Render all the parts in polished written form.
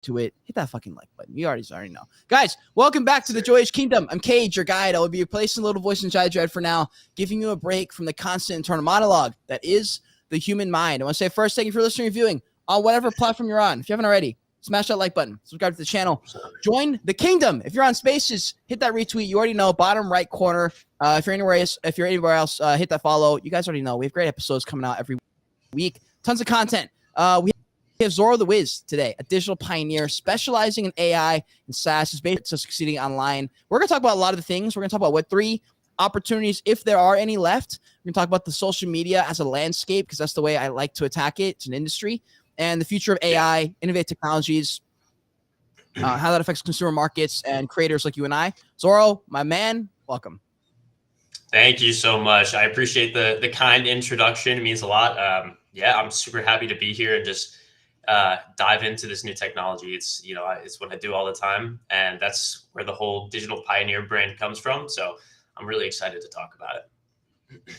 to it, hit that fucking like button. You already know. Guys, welcome back to the Joyish Kingdom. I'm Cage, your guide. I will be replacing the little voice in Jai Dread for now, giving you a break from the constant internal monologue that is the human mind. I want to say first, thank you for listening and viewing on whatever platform you're on. If you haven't already, smash that like button, subscribe to the channel, join the kingdom. If you're on Spaces, hit that retweet. You already know, bottom right corner. If you're anywhere else, hit that follow. You guys already know we have great episodes coming out every week. Tons of content. We have Zoro the Wiz today, a digital pioneer specializing in AI and SaaS. Is basically succeeding online. We're going to talk about a lot of the things. We're going to talk about Web3 opportunities, if there are any left. We're going to talk about the social media as a landscape, because that's the way I like to attack it. It's an industry. And the future of AI, innovative technologies, how that affects consumer markets and creators like you and I. Zoro, my man, welcome. Thank you so much. I appreciate the kind introduction. It means a lot. I'm super happy to be here and just dive into this new technology. It's what I do all the time, and that's where the whole digital pioneer brand comes from. So I'm really excited to talk about it.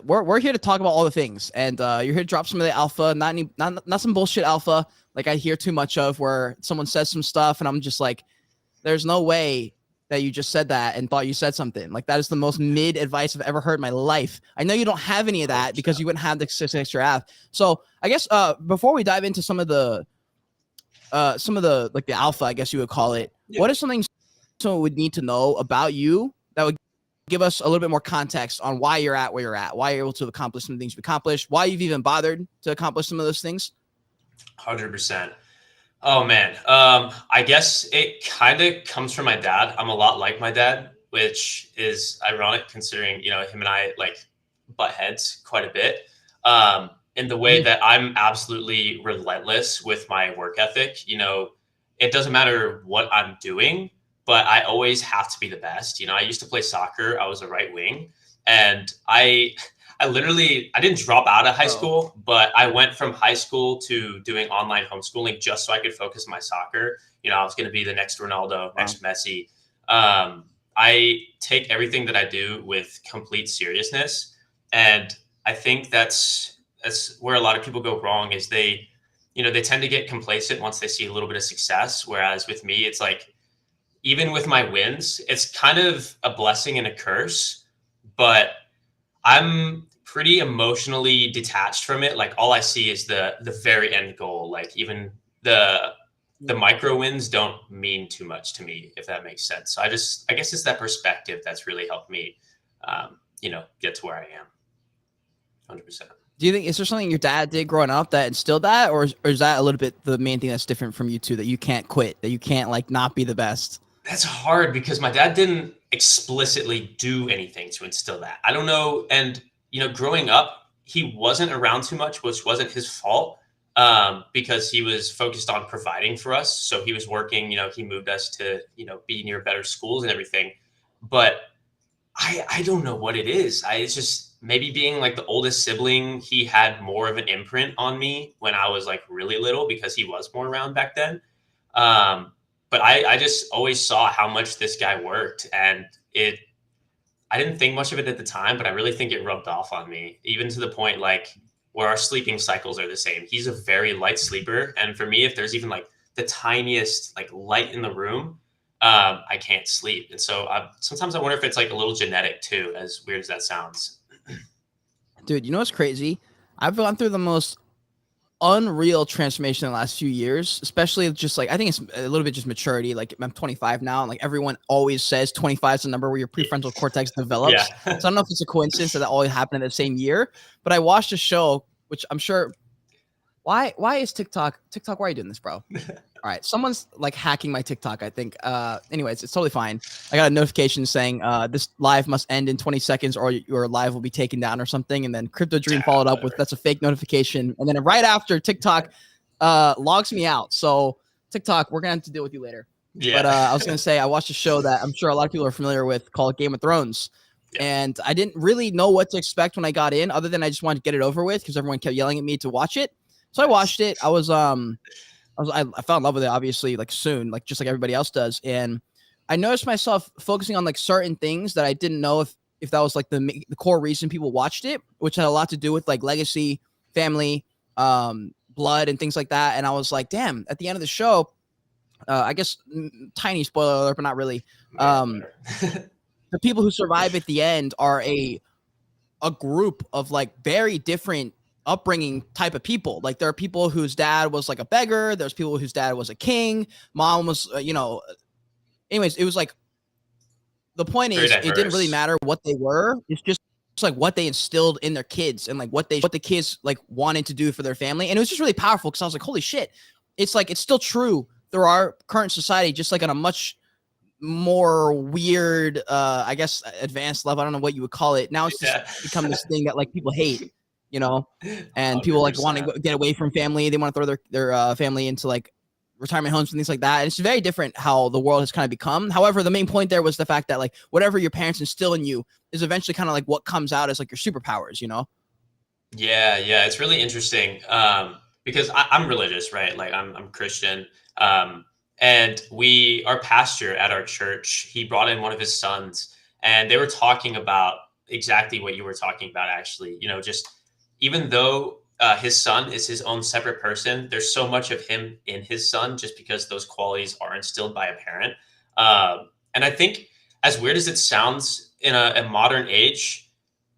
We're here to talk about all the things, and you're here to drop some of the alpha, not some bullshit alpha like I hear too much of, where someone says some stuff and I'm just like, there's no way that you just said that and thought you said something. Like, that is the most mid advice I've ever heard in my life. I know you don't have any of that because you wouldn't have the success you have. So I guess before we dive into some of the like the alpha, I guess you would call it, what is something someone would need to know about you that would give us a little bit more context on why you're at where you're at, why you're able to accomplish some things you've accomplished, why you've even bothered to accomplish some of those things? 100%. Oh, man. I guess it kind of comes from my dad. I'm a lot like my dad, which is ironic considering, him and I like butt heads quite a bit. In the way that I'm absolutely relentless with my work ethic. It doesn't matter what I'm doing, but I always have to be the best. I used to play soccer. I was a right wing, and I didn't drop out of high school, but I went from high school to doing online homeschooling just so I could focus on my soccer. I was going to be the next Ronaldo, next Messi. I take everything that I do with complete seriousness. And I think that's where a lot of people go wrong, is they tend to get complacent once they see a little bit of success. Whereas with me, it's like, even with my wins, it's kind of a blessing and a curse, but I'm pretty emotionally detached from it. Like, all I see is the very end goal. Like, even the micro wins don't mean too much to me, if that makes sense. So I guess it's that perspective that's really helped me, get to where I am. 100%. Do you think, is there something your dad did growing up that instilled that, or is that a little bit the main thing that's different from you two, that you can't quit, that you can't like not be the best? That's hard because my dad didn't explicitly do anything to instill that. I don't know. And, growing up, he wasn't around too much, which wasn't his fault, because he was focused on providing for us. So he was working, he moved us to, be near better schools and everything. But I don't know what it is. It's just maybe being like the oldest sibling, he had more of an imprint on me when I was like really little, because he was more around back then. But I just always saw how much this guy worked, and I didn't think much of it at the time, but I really think it rubbed off on me, even to the point like where our sleeping cycles are the same. He's a very light sleeper. And for me, if there's even like the tiniest like light in the room, I can't sleep. And so sometimes I wonder if it's like a little genetic too, as weird as that sounds. Dude, you know what's crazy? I've gone through the most unreal transformation in the last few years, especially just like, I think it's a little bit just maturity. Like, I'm 25 now, and like everyone always says 25 is the number where your prefrontal cortex develops. Yeah. So I don't know if it's a coincidence that all happened in the same year, but I watched a show, which I'm sure, why is TikTok, why are you doing this, bro? All right, someone's like hacking my TikTok, I think. Anyways, it's totally fine. I got a notification saying this live must end in 20 seconds or your live will be taken down or something. And then Crypto Dream followed up with, that's a fake notification. And then right after, TikTok logs me out. So TikTok, we're going to have to deal with you later. Yeah. But I was going to say, I watched a show that I'm sure a lot of people are familiar with called Game of Thrones. Yeah. And I didn't really know what to expect when I got in, other than I just wanted to get it over with because everyone kept yelling at me to watch it. So I watched it. I fell in love with it, obviously, like soon, like just like everybody else does. And I noticed myself focusing on like certain things that I didn't know if that was like the core reason people watched it, which had a lot to do with like legacy, family, blood and things like that. And I was like, damn, at the end of the show, I guess tiny spoiler alert, but not really. The people who survive at the end are a group of like very different upbringing type of people. Like there are people whose dad was like a beggar. There's people whose dad was a king. Mom was, anyways, it was like, the point is, it didn't really matter what they were. It's just like what they instilled in their kids and like what the kids like wanted to do for their family. And it was just really powerful because I was like, holy shit. It's like, it's still true. There are current society, just like on a much more weird, I guess, advanced level. I don't know what you would call it. Now it's just become this thing that like people hate, and people like want to get away from family. They want to throw their family into like retirement homes and things like that. And it's very different how the world has kind of become. However, the main point there was the fact that like whatever your parents instill in you is eventually kind of like what comes out as like your superpowers, Yeah, it's really interesting because I'm religious, right? Like I'm Christian, and our pastor at our church, he brought in one of his sons, and they were talking about exactly what you were talking about. Actually, just even though his son is his own separate person, there's so much of him in his son just because those qualities are instilled by a parent. And I think, as weird as it sounds, in a modern age,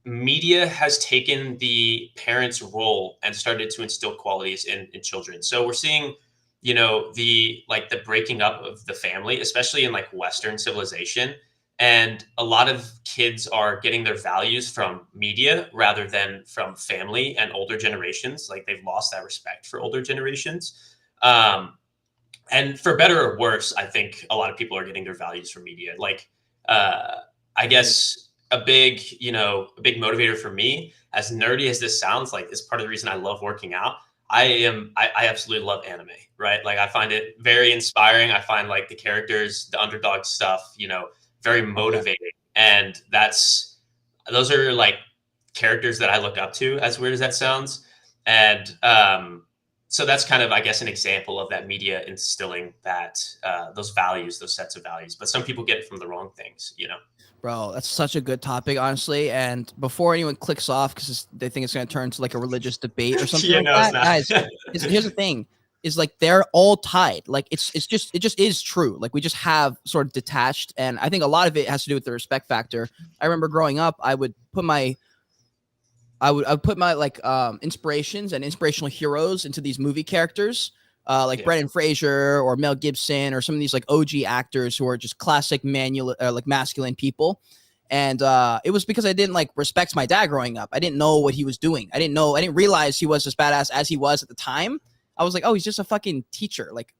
media has taken the parent's role and started to instill qualities in children. So we're seeing, the breaking up of the family, especially in like Western civilization. And a lot of kids are getting their values from media rather than from family and older generations. Like they've lost that respect for older generations. And for better or worse, I think a lot of people are getting their values from media. Like, I guess a big motivator for me, as nerdy as this sounds, like is part of the reason I love working out. I absolutely love anime, right? Like I find it very inspiring. I find like the characters, the underdog stuff, very motivating. And those are like characters that I look up to, as weird as that sounds. And so that's kind of, I guess, an example of that media instilling that those values, those sets of values. But some people get it from the wrong things, Bro, that's such a good topic, honestly. And before anyone clicks off because they think it's going to turn into like a religious debate or something that, guys, here's the thing: is like they're all tied. Like it just is true. Like we just have sort of detached, and I think a lot of it has to do with the respect factor. I remember growing up, I would put my like inspirations and inspirational heroes into these movie characters. Like Brendan Fraser or Mel Gibson or some of these like OG actors who are just classic masculine people. And it was because I didn't like respect my dad growing up. I didn't know what he was doing. I didn't realize he was as badass as he was at the time. I was like, oh, he's just a fucking teacher. Like,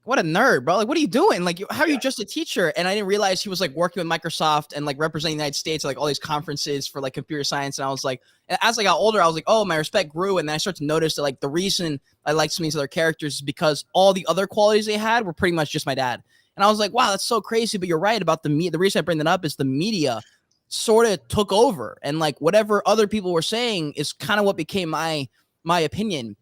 what a nerd, bro. Like, what are you doing? Like, how are you just a teacher? And I didn't realize he was like working with Microsoft and like representing the United States at like all these conferences for like computer science. And I was like, and as I got older, I was like, oh, my respect grew. And then I started to notice that like the reason I liked some of these other characters is because all the other qualities they had were pretty much just my dad. And I was like, wow, that's so crazy. But you're right about the reason I bring that up is the media sort of took over. And like whatever other people were saying is kind of what became my opinion.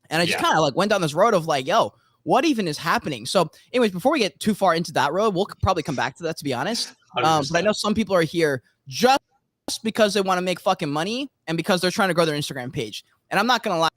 And I just kind of like went down this road of like, yo, what even is happening? So anyways, before we get too far into that road, we'll probably come back to that, to be honest. But I know some people are here just because they want to make fucking money and because they're trying to grow their Instagram page. And I'm not going to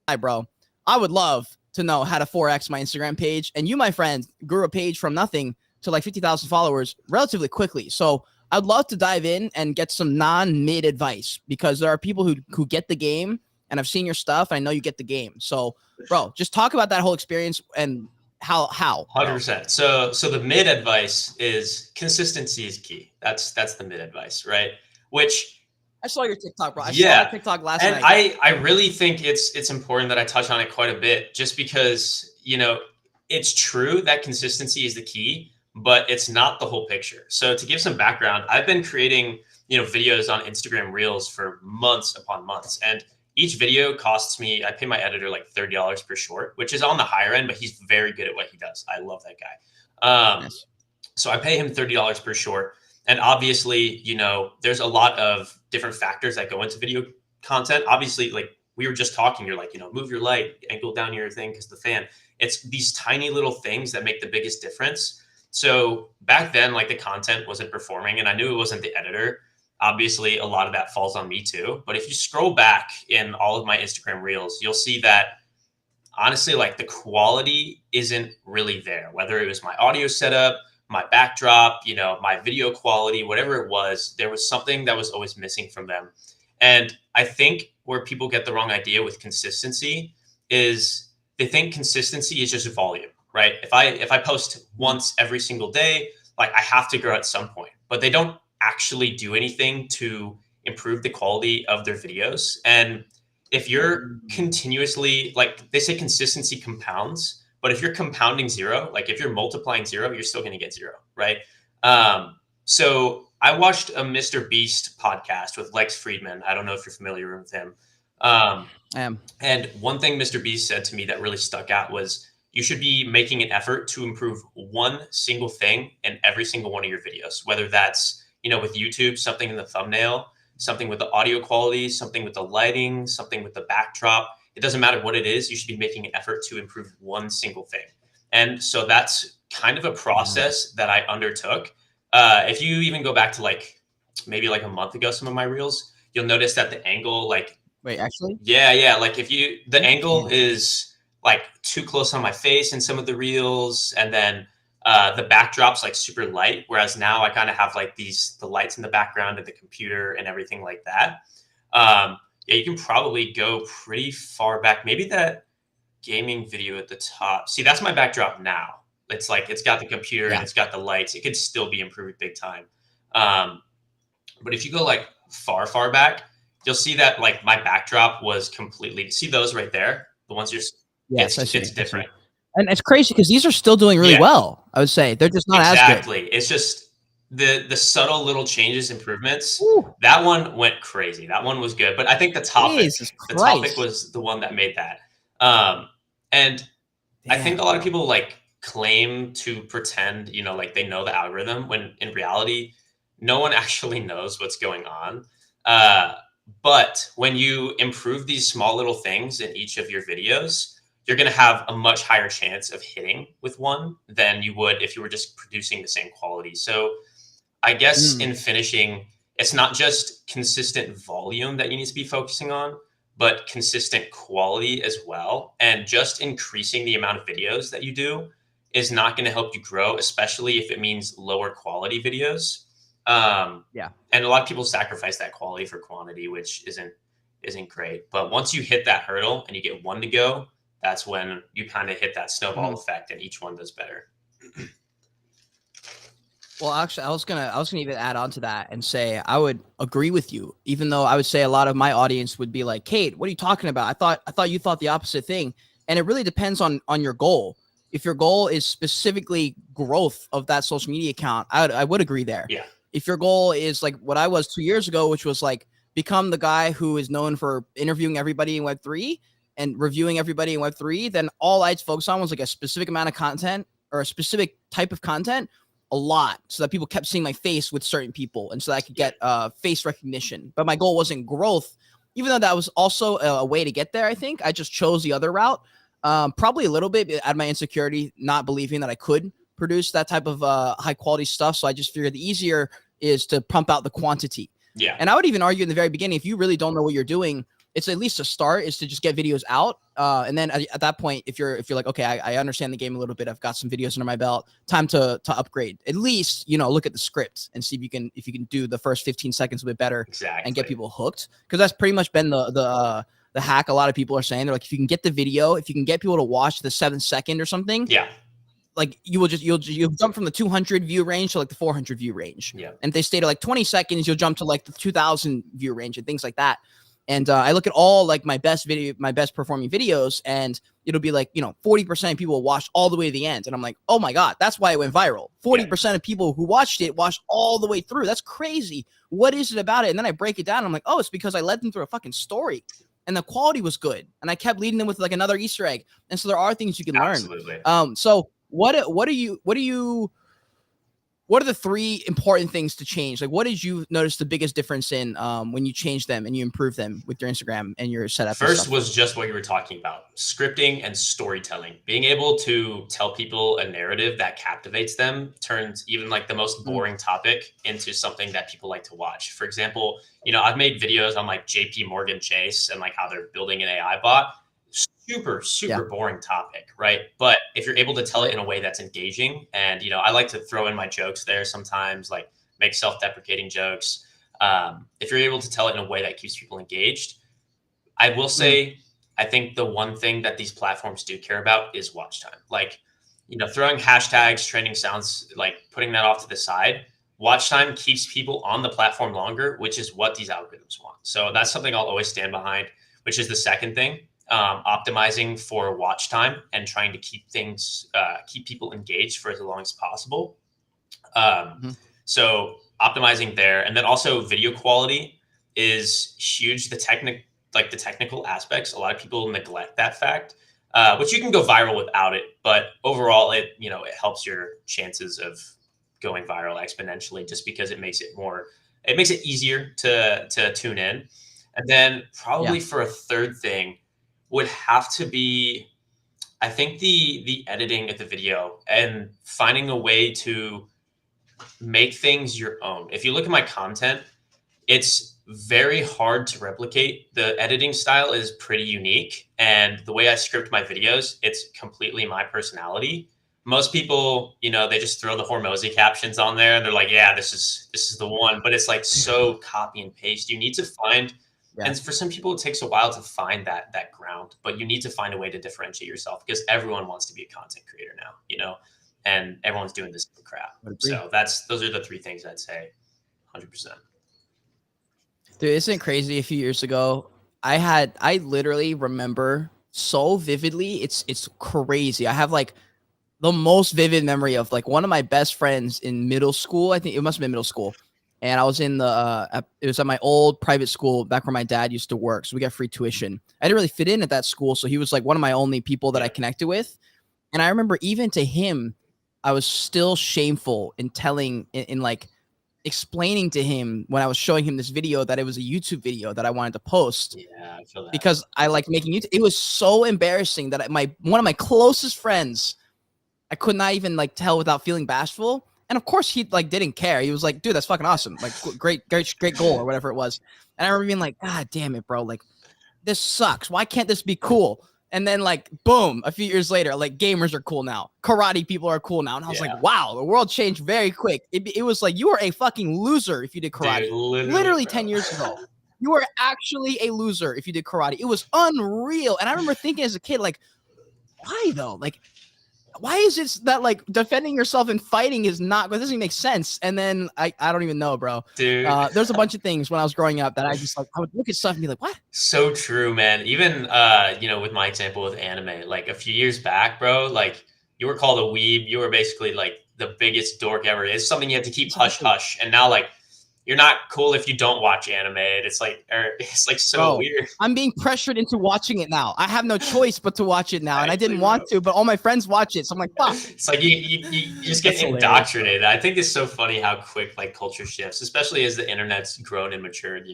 lie, bro. I would love to know how to 4X my Instagram page. And you, my friend, grew a page from nothing to like 50,000 followers relatively quickly. So I'd love to dive in and get some non-mid advice because there are people who get the game. And I've seen your stuff. And I know you get the game. So, bro, just talk about that whole experience and how. 100%. So the mid advice is consistency is key. That's the mid advice, right? Which I saw your TikTok, bro. I saw your TikTok last night. And I really think it's important that I touch on it quite a bit, just because it's true that consistency is the key, but it's not the whole picture. So to give some background, I've been creating videos on Instagram Reels for months upon months, and each video costs me, I pay my editor like $30 per short, which is on the higher end, but he's very good at what he does. I love that guy. Nice. So I pay him $30 per short. And obviously, there's a lot of different factors that go into video content. Obviously, like we were just talking, you're like, move your light, angle down your thing because the fan. It's these tiny little things that make the biggest difference. So back then, like the content wasn't performing and I knew it wasn't the editor. Obviously, a lot of that falls on me too. But if you scroll back in all of my Instagram Reels, you'll see that honestly, like the quality isn't really there, whether it was my audio setup, my backdrop, you know, my video quality, whatever it was, there was something that was always missing from them. And I think where people get the wrong idea with consistency is they think consistency is just volume, right? If I post once every single day, like I have to grow at some point, but they don't actually do anything to improve the quality of their videos. And if you're continuously, like they say consistency compounds, but if you're compounding zero, like if you're multiplying zero, you're still going to get zero, right? So I watched a Mr. Beast podcast with Lex Friedman. I don't know if you're familiar with him. I am. And one thing Mr. Beast said to me that really stuck out was you should be making an effort to improve one single thing in every single one of your videos, whether that's, you know, with YouTube, something in the thumbnail, something with the audio quality, something with the lighting, something with the backdrop. It doesn't matter what it is. You should be making an effort to improve one single thing. And so that's kind of a process that I undertook. If you even go back to like maybe like a month ago, some of my reels, you'll notice that the angle, like, Wait, actually? yeah, like if you, the angle is like too close on my face in some of the reels, and then the backdrop's like super light, whereas now I kind of have like the lights in the background of the computer and everything like that. Yeah, you can probably go pretty far back. Maybe that gaming video at the top. See, that's my backdrop now. It's like it's got the computer and it's got the lights. It could still be improved big time. But if you go like far back, you'll see that like my backdrop was completely, see those right there? The ones you're, Yes, I see. it's different. And it's crazy because these are still doing really well. I would say they're just not as good. Exactly. It's just the subtle little changes, improvements. Ooh. That one went crazy. That one was good. But I think the topic was the one that made that. And I think a lot of people like claim to pretend, you know, like they know the algorithm, when in reality, no one actually knows what's going on. But when you improve these small little things in each of your videos, you're going to have a much higher chance of hitting with one than you would if you were just producing the same quality. So I guess in finishing, it's not just consistent volume that you need to be focusing on, but consistent quality as well. And just increasing the amount of videos that you do is not going to help you grow, especially if it means lower quality videos. And a lot of people sacrifice that quality for quantity, which isn't great. But once you hit that hurdle and you get one to go, that's when you kind of hit that snowball effect and each one does better. Well, actually, I was gonna even add on to that and say I would agree with you, even though I would say a lot of my audience would be like, Kate, what are you talking about? I thought you thought the opposite thing. And it really depends on your goal. If your goal is specifically growth of that social media account, I would agree there. Yeah. If your goal is like what I was 2 years ago, which was like become the guy who is known for interviewing everybody in Web3 and reviewing everybody in Web3, then all I'd focus on was like a specific amount of content or a specific type of content a lot, so that people kept seeing my face with certain people and so that I could get face recognition. But my goal wasn't growth, even though that was also a way to get there. I think I just chose the other route, probably a little bit out of my insecurity, not believing that I could produce that type of high quality stuff. So I just figured the easier is to pump out the quantity. Yeah. And I would even argue in the very beginning, if you really don't know what you're doing, it's at least a start is to just get videos out. And then at that point, if you're like, okay, I understand the game a little bit, I've got some videos under my belt, time to upgrade. At least, you know, look at the script and see if you can do the first 15 seconds a bit better and get people hooked. Because that's pretty much been the hack. A lot of people are saying, they're like, if you can get the video, if you can get people to watch the 7th second or something, like you'll jump from the 200 view range to like the 400 view range. Yeah. And if they stay to like 20 seconds, you'll jump to like the 2000 view range and things like that. And I look at all like my best performing videos, and it'll be like, you know, 40% of people watch all the way to the end. And I'm like, oh my God, that's why it went viral. 40% of people who watched it watched all the way through. That's crazy. What is it about it? And then I break it down. And I'm like, oh, it's because I led them through a fucking story and the quality was good. And I kept leading them with like another Easter egg. And so there are things you can learn. So what are the 3 important things to change? Like, what did you notice the biggest difference in when you changed them and you improved them with your Instagram and your setup? First was just what you were talking about, scripting and storytelling. Being able to tell people a narrative that captivates them, turns even like the most boring topic into something that people like to watch. For example, you know, I've made videos on like JP Morgan Chase and like how they're building an AI bot. super boring topic, right? But if you're able to tell it in a way that's engaging, and I like to throw in my jokes there sometimes, like make self-deprecating jokes. If you're able to tell it in a way that keeps people engaged, I will say, I think the one thing that these platforms do care about is watch time. Like, throwing hashtags, trending sounds, like putting that off to the side. Watch time keeps people on the platform longer, which is what these algorithms want. So that's something I'll always stand behind, which is the second thing, optimizing for watch time and trying to keep people engaged for as long as possible. So optimizing there, and then also video quality is huge. The technical aspects, a lot of people neglect that fact, which you can go viral without it, but overall it helps your chances of going viral exponentially, just because it makes it easier to tune in. And then probably for a third thing would have to be, I think, the editing of the video and finding a way to make things your own. If you look at my content, it's very hard to replicate. The editing style is pretty unique, and the way I script my videos, it's completely my personality. Most people, they just throw the Hormozy captions on there and they're like, yeah, this is the one, but it's like so copy and paste. You need to find, and for some people it takes a while to find that ground, but you need to find a way to differentiate yourself, because everyone wants to be a content creator now, and everyone's doing this crap. So those are the three things I'd say 100%. Dude, isn't it crazy? A few years ago, I literally remember so vividly. It's crazy. I have like the most vivid memory of like one of my best friends in middle school. I think it must have been middle school. And I was in it was at my old private school back where my dad used to work. So we got free tuition. I didn't really fit in at that school. So he was like one of my only people that I connected with. And I remember even to him, I was still shameful in telling, in like explaining to him when I was showing him this video that it was a YouTube video that I wanted to post. Yeah, I feel that. Because I like making YouTube. It was so embarrassing that one of my closest friends, I could not even like tell without feeling bashful. And of course he like didn't care. He was like, dude, that's fucking awesome. Like great goal or whatever it was. And I remember being like, God damn it, bro. Like this sucks. Why can't this be cool? And then like, boom, a few years later, like gamers are cool now. Karate people are cool now. And I was like, wow, the world changed very quick. It was like, you were a fucking loser if you did karate. Dude, literally 10 years ago. You were actually a loser if you did karate. It was unreal. And I remember thinking as a kid, like, why though? Like, why is it that like defending yourself and fighting is not, it doesn't even make sense. And then I don't even know, bro. Dude, there's a bunch of things when I was growing up that I just like, I would look at stuff and be like, what? So true, man. Even, with my example with anime, like a few years back, bro, like you were called a weeb. You were basically like the biggest dork ever. It's something you have to keep hush hush. And now like, you're not cool if you don't watch anime. It's like so weird. I'm being pressured into watching it now. I have no choice but to watch it now. And I didn't want to, but all my friends watch it. So I'm like, fuck. It's like you just get indoctrinated. I think it's so funny how quick like culture shifts, especially as the internet's grown and matured,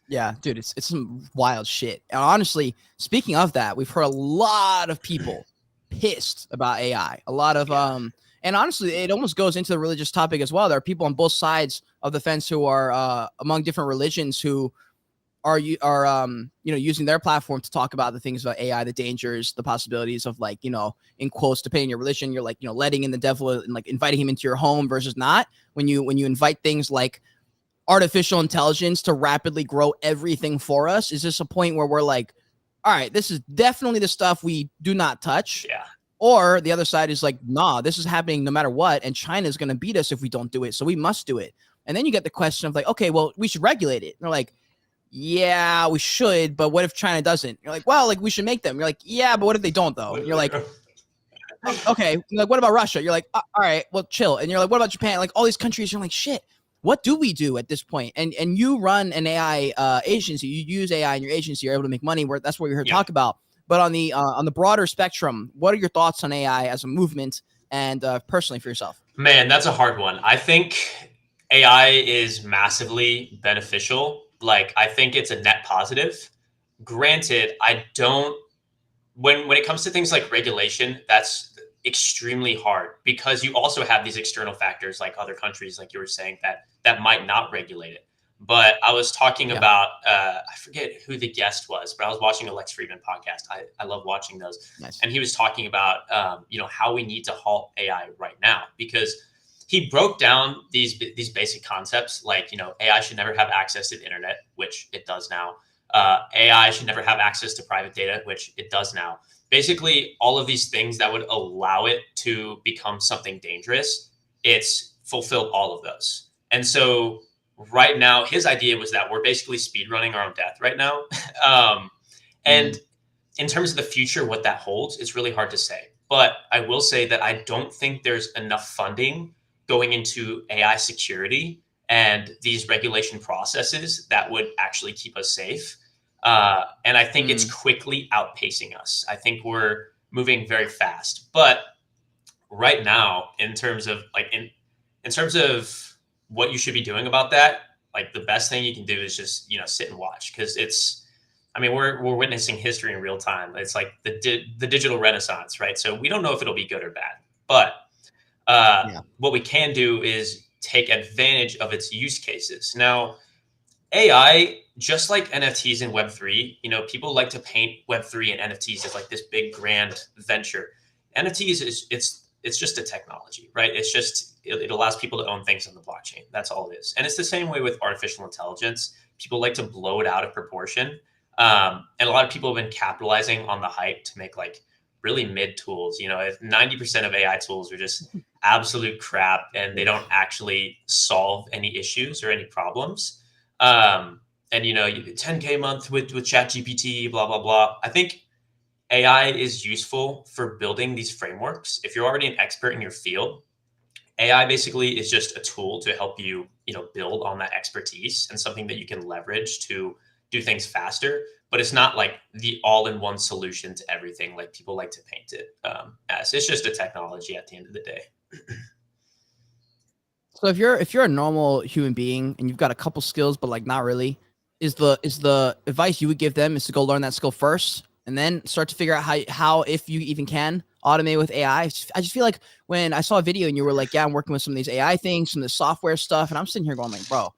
Yeah, dude, it's some wild shit. And honestly, speaking of that, we've heard a lot of people pissed about AI. A lot of and honestly, it almost goes into the religious topic as well. There are people on both sides of the fence who are among different religions who are using their platform to talk about the things about AI, the dangers, the possibilities of like, in quotes, depending on your religion, you're like, letting in the devil and like inviting him into your home versus not. When you invite things like artificial intelligence to rapidly grow everything for us, is this a point where we're like, all right, this is definitely the stuff we do not touch? Yeah. Or the other side is like, nah, this is happening no matter what, and China is going to beat us if we don't do it, so we must do it. And then you get the question of like, okay, well, we should regulate it. And they're like, yeah, we should, but what if China doesn't? You're like, well, like we should make them. You're like, yeah, but what if they don't though? And you're like, okay. You're like, what about Russia? You're like, all right, well, chill. And you're like, what about Japan? Like all these countries, you're like, shit, what do we do at this point? And you run an AI agency. You use AI in your agency. You're able to make money. That's what we're here to talk about. But on the broader spectrum, what are your thoughts on AI as a movement and personally for yourself? Man, that's a hard one. I think AI is massively beneficial. Like, I think it's a net positive. Granted, I don't, when it comes to things like regulation, that's extremely hard because you also have these external factors like other countries, like you were saying, that might not regulate it. but I was talking Yeah. about I forget who the guest was, but I was watching a Lex Friedman podcast. I love watching those, Nice. and he was talking about how we need to halt AI right now, because he broke down these basic concepts, like AI should never have access to the internet, which it does now. AI should never have access to private data, which it does now. Basically, all of these things that would allow it to become something dangerous, it's fulfilled all of those. And so right now, his idea was that we're basically speed running our own death right now. And in terms of the future, what that holds, it's really hard to say. But I will say that I don't think there's enough funding going into AI security and these regulation processes that would actually keep us safe. And I think it's quickly outpacing us. I think we're moving very fast. But right now, in terms of what you should be doing about that, like the best thing you can do is just sit and watch, because we're witnessing history in real time. It's like the digital renaissance, right? So we don't know if it'll be good or bad, but what we can do is take advantage of its use cases. Now, AI, just like NFTs and Web3, people like to paint Web3 and NFTs as like this big grand venture. NFTs it's just a technology, right? It's just it allows people to own things on the blockchain. That's all it is. And it's the same way with artificial intelligence. People like to blow it out of proportion. And a lot of people have been capitalizing on the hype to make like really mid tools. If 90% of AI tools are just absolute crap and they don't actually solve any issues or any problems. And 10K a month with ChatGPT, blah, blah, blah. I think AI is useful for building these frameworks. If you're already an expert in your field, AI basically is just a tool to help you, build on that expertise and something that you can leverage to do things faster. But it's not like the all-in-one solution to everything like people like to paint it as. It's just a technology at the end of the day. So if you're a normal human being and you've got a couple skills but like not really, is the advice you would give them is to go learn that skill first and then start to figure out how if you even can automate with AI? I just feel like when I saw a video and you were like, yeah, I'm working with some of these AI things, some of the software stuff, and I'm sitting here going like, bro,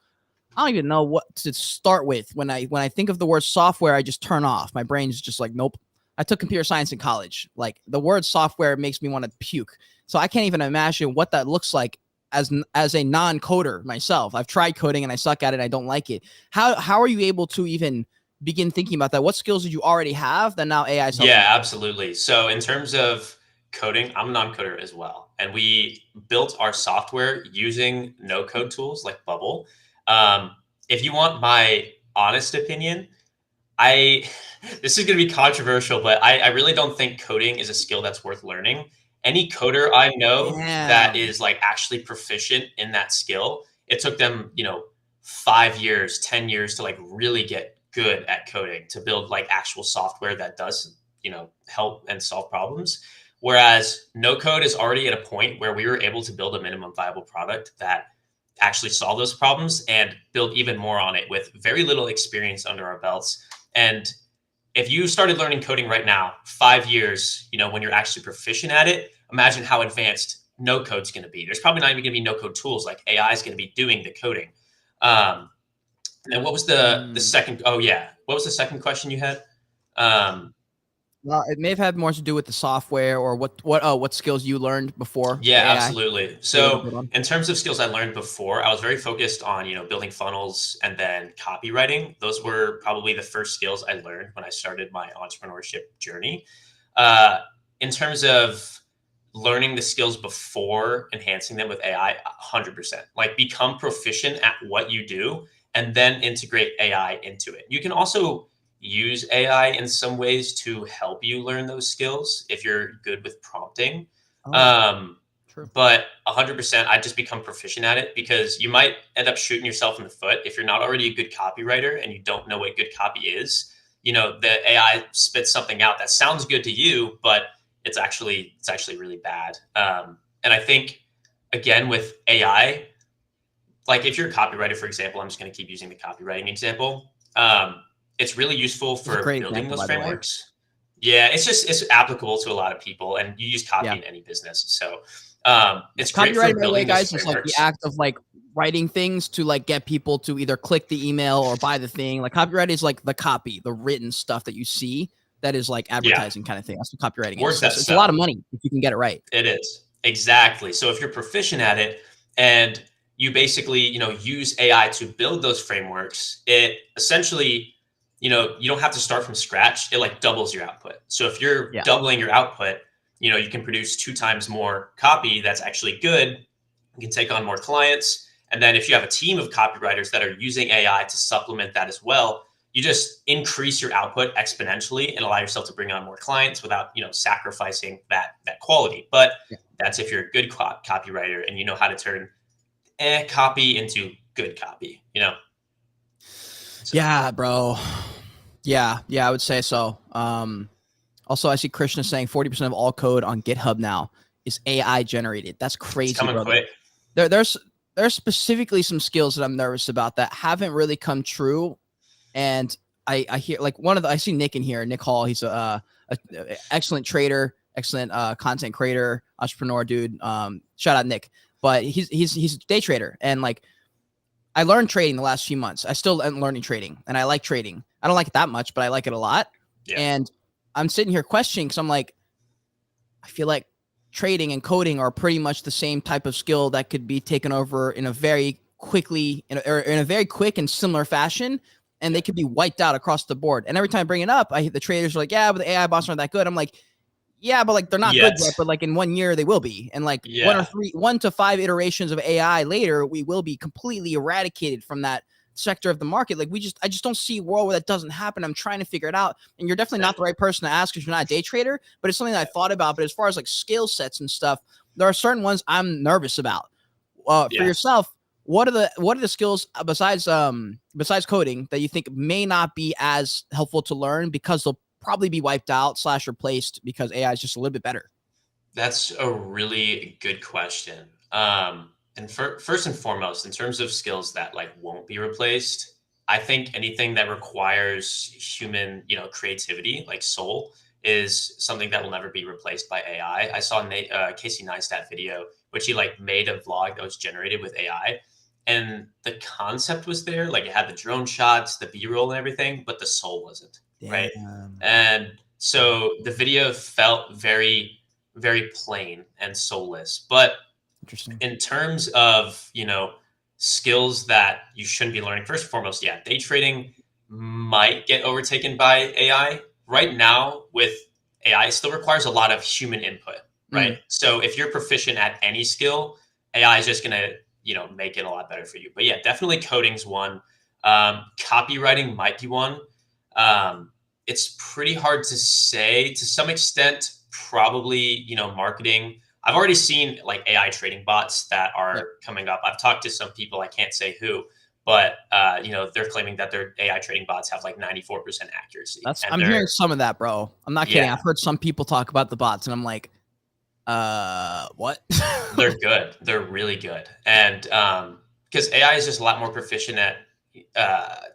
I don't even know what to start with. When I think of the word software, I just turn off. My brain's just like, nope. I took computer science in college. Like the word software makes me want to puke. So I can't even imagine what that looks like as a non-coder myself. I've tried coding and I suck at it. I don't like it. How are you able to even begin thinking about that? What skills did you already have that now AI is helping? Yeah, absolutely. So in terms of coding, I'm a non-coder as well. And we built our software using no-code tools like Bubble. If you want my honest opinion, this is going to be controversial, but I really don't think coding is a skill that's worth learning. Any coder I know that is like actually proficient in that skill, it took them, 5 years, 10 years to like really get good at coding, to build like actual software that does, help and solve problems. Whereas no code is already at a point where we were able to build a minimum viable product that actually solve those problems and build even more on it with very little experience under our belts. And if you started learning coding right now, 5 years, when you're actually proficient at it, imagine how advanced no code's going to be. There's probably not even going to be no code tools. Like AI is going to be doing the coding. And then what was the second? Oh yeah. What was the second question you had? Well, it may have had more to do with the software or what skills you learned before. Yeah, AI. absolutely. So in terms of skills I learned before, I was very focused on, building funnels and then copywriting. Those were probably the first skills I learned when I started my entrepreneurship journey. In terms of learning the skills before enhancing them with AI, 100%. Like become proficient at what you do and then integrate AI into it. You can also use AI in some ways to help you learn those skills if you're good with prompting. True. But 100%, I just become proficient at it, because you might end up shooting yourself in the foot if you're not already a good copywriter and you don't know what good copy is. The AI spits something out that sounds good to you, but it's actually really bad. And I think, again, with AI, like if you're a copywriter, for example, I'm just going to keep using the copywriting example. It's really useful for building those frameworks. Yeah, it's applicable to a lot of people, and you use copy in any business. So it's great for building those frameworks. Guys, it's like the act of like writing things to like get people to either click the email or buy the thing. Like copyright is like the copy, the written stuff that you see that is like Yeah. advertising kind of thing. That's what copywriting Words is. that It's a lot of sell. money if you can get it right. It is. Exactly. So if you're proficient at it and you basically, use AI to build those frameworks, it essentially, you don't have to start from scratch. It like doubles your output. So if you're Yeah. doubling your output, you can produce 2 times more copy that's actually good. You can take on more clients. And then if you have a team of copywriters that are using AI to supplement that as well, you just increase your output exponentially and allow yourself to bring on more clients without, sacrificing that quality. But Yeah. that's if you're a good copywriter and you know how to turn copy into good copy, So, Yeah, bro. Yeah, I would say so. Also, I see Krishna saying 40% of all code on GitHub now is AI generated. That's it's crazy, coming brother. quick. There's specifically some skills that I'm nervous about that haven't really come true. And I hear like I see Nick in here, Nick Hall. He's a excellent trader, excellent content creator, entrepreneur dude. Shout out Nick. But he's a day trader, and like I learned trading the last few months. I still am learning trading, and I like trading. I don't like it that much, but I like it a lot. Yeah. And I'm sitting here questioning because I'm like, I feel like trading and coding are pretty much the same type of skill that could be taken over in a very quickly in a very quick and similar fashion, and they could be wiped out across the board. And every time I bring it up, the traders are like, yeah, but the AI bots aren't that good. I'm like, yeah, but like they're not good yet, but like in 1 year they will be. And like Yeah. 1 to 5 iterations of AI later, we will be completely eradicated from that sector of the market. Like I just don't see a world where that doesn't happen. I'm trying to figure it out. And you're definitely not the right person to ask because you're not a day trader, but it's something that I thought about. But as far as like skill sets and stuff, there are certain ones I'm nervous about. For yourself, what are the skills besides coding that you think may not be as helpful to learn because they'll probably be wiped out / replaced because AI is just a little bit better? That's a really good question. And first and foremost, in terms of skills that like won't be replaced, I think anything that requires human, creativity, like soul, is something that will never be replaced by AI. I saw Casey Neistat video, which he like made a vlog that was generated with AI, and the concept was there, like it had the drone shots, the B-roll, and everything, but the soul wasn't, right? And so the video felt very, very plain and soulless. But Interesting. in terms of, skills that you shouldn't be learning, first and foremost, yeah, day trading might get overtaken by AI. Right now, with AI, it still requires a lot of human input, right? So if you're proficient at any skill, AI is just going to, make it a lot better for you. But yeah, definitely coding's one. Copywriting might be one. It's pretty hard to say. To some extent, probably, marketing. I've already seen like AI trading bots that are coming up. I've talked to some people, I can't say who, but they're claiming that their AI trading bots have like 94% accuracy. I'm hearing some of that, bro. I'm not kidding. I've heard some people talk about the bots, and I'm like, what? They're good. They're really good. And because AI is just a lot more proficient at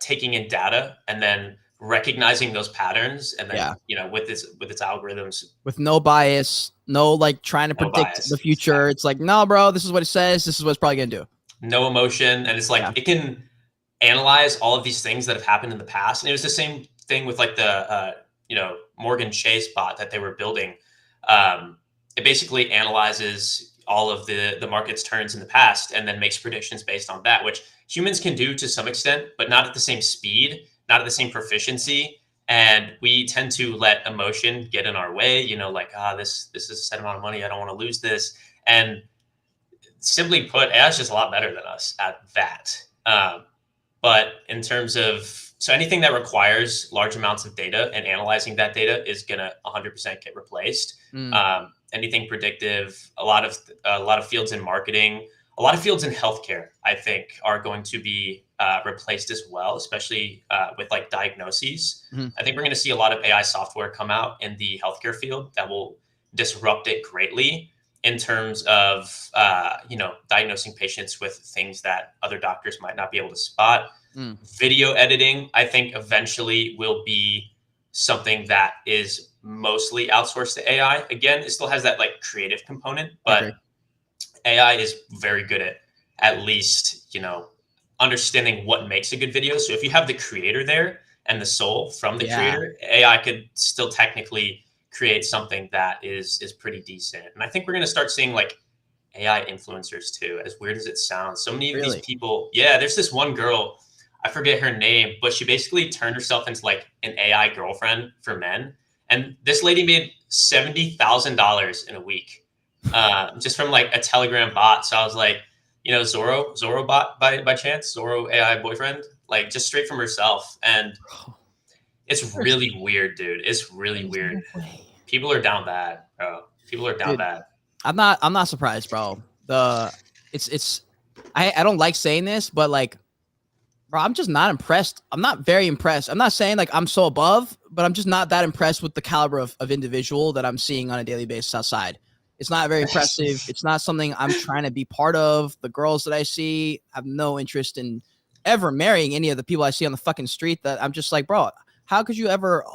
taking in data and then recognizing those patterns, and then with its algorithms, with no bias, no like trying to predict the future. It's like, no, bro, this is what it says. This is what it's probably gonna do. No emotion, and it's like it can analyze all of these things that have happened in the past. And it was the same thing with like the Morgan Chase bot that they were building. It basically analyzes all of the market's turns in the past and then makes predictions based on that, which humans can do to some extent, but not at the same speed, not at the same proficiency. And we tend to let emotion get in our way, like, this is a set amount of money, I don't want to lose this. And simply put, AI is just a lot better than us at that. But in terms of, so anything that requires large amounts of data and analyzing that data is gonna 100% get replaced. Anything predictive, a lot of fields in marketing, a lot of fields in healthcare, I think, are going to be replaced as well, especially with like diagnoses. I think we're going to see a lot of AI software come out in the healthcare field that will disrupt it greatly in terms of diagnosing patients with things that other doctors might not be able to spot. Video editing, I think, eventually will be something that is mostly outsourced to AI. Again, it still has that like creative component, but AI is very good at least, understanding what makes a good video. So if you have the creator there and the soul from the Yeah, creator, AI could still technically create something that is pretty decent. And I think we're going to start seeing like AI influencers too, as weird as it sounds. So many of these really. people, yeah, there's this one girl, I forget her name, but she basically turned herself into like an AI girlfriend for men. And this lady made $70,000 in a week, just from like a Telegram bot. So I was like, Zoro bot by chance, Zoro AI boyfriend, like just straight from herself. And Bro, it's there's, really weird, dude. It's really there's weird. no way. People are down bad, bro. People are down Dude, bad. I'm not surprised, bro. It's I don't like saying this, but like, bro, I'm just not impressed. I'm not very impressed. I'm not saying like I'm so above, but I'm just not that impressed with the caliber of individual that I'm seeing on a daily basis outside. It's not very impressive. It's not something I'm trying to be part of. The girls that I see have no interest in ever marrying any of the people I see on the fucking street. That I'm just like, bro, how could you ever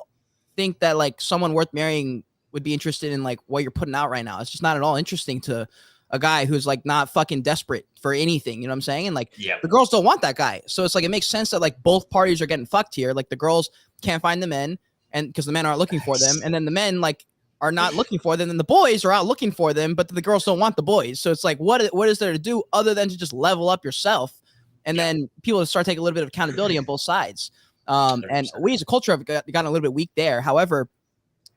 think that like someone worth marrying would be interested in like what you're putting out right now? It's just not at all interesting to a guy who's like not fucking desperate for anything. You know what I'm saying? And like Yep. the girls don't want that guy. So it's like it makes sense that like both parties are getting fucked here. Like the girls can't find the men and because the men aren't looking for them. And then the men like are not looking for them and the boys are out looking for them, but the girls don't want the boys. So it's like what is there to do other than to just level up yourself? And then people start taking a little bit of accountability on both sides. And 100%. we as a culture have gotten a little bit weak there. However,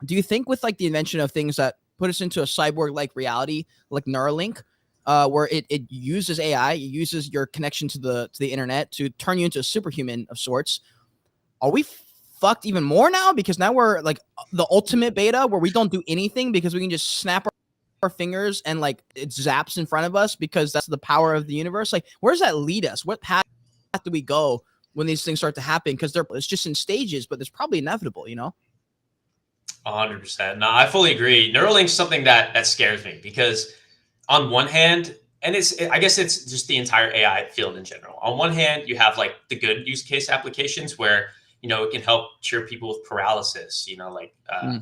do you think with like the invention of things that put us into a cyborg like reality, like Neuralink, where it uses AI, it uses your connection to the internet to turn you into a superhuman of sorts, are we fucked even more now? Because now we're like the ultimate beta where we don't do anything because we can just snap our fingers and like it zaps in front of us because that's the power of the universe. Like, where does that lead us? What path do we go when these things start to happen? Because it's just in stages, but it's probably inevitable, you know? 100%. No, I fully agree. Neuralink's something that scares me because on one hand, and I guess it's just the entire AI field in general. On one hand, you have like the good use case applications where it can help cure people with paralysis, like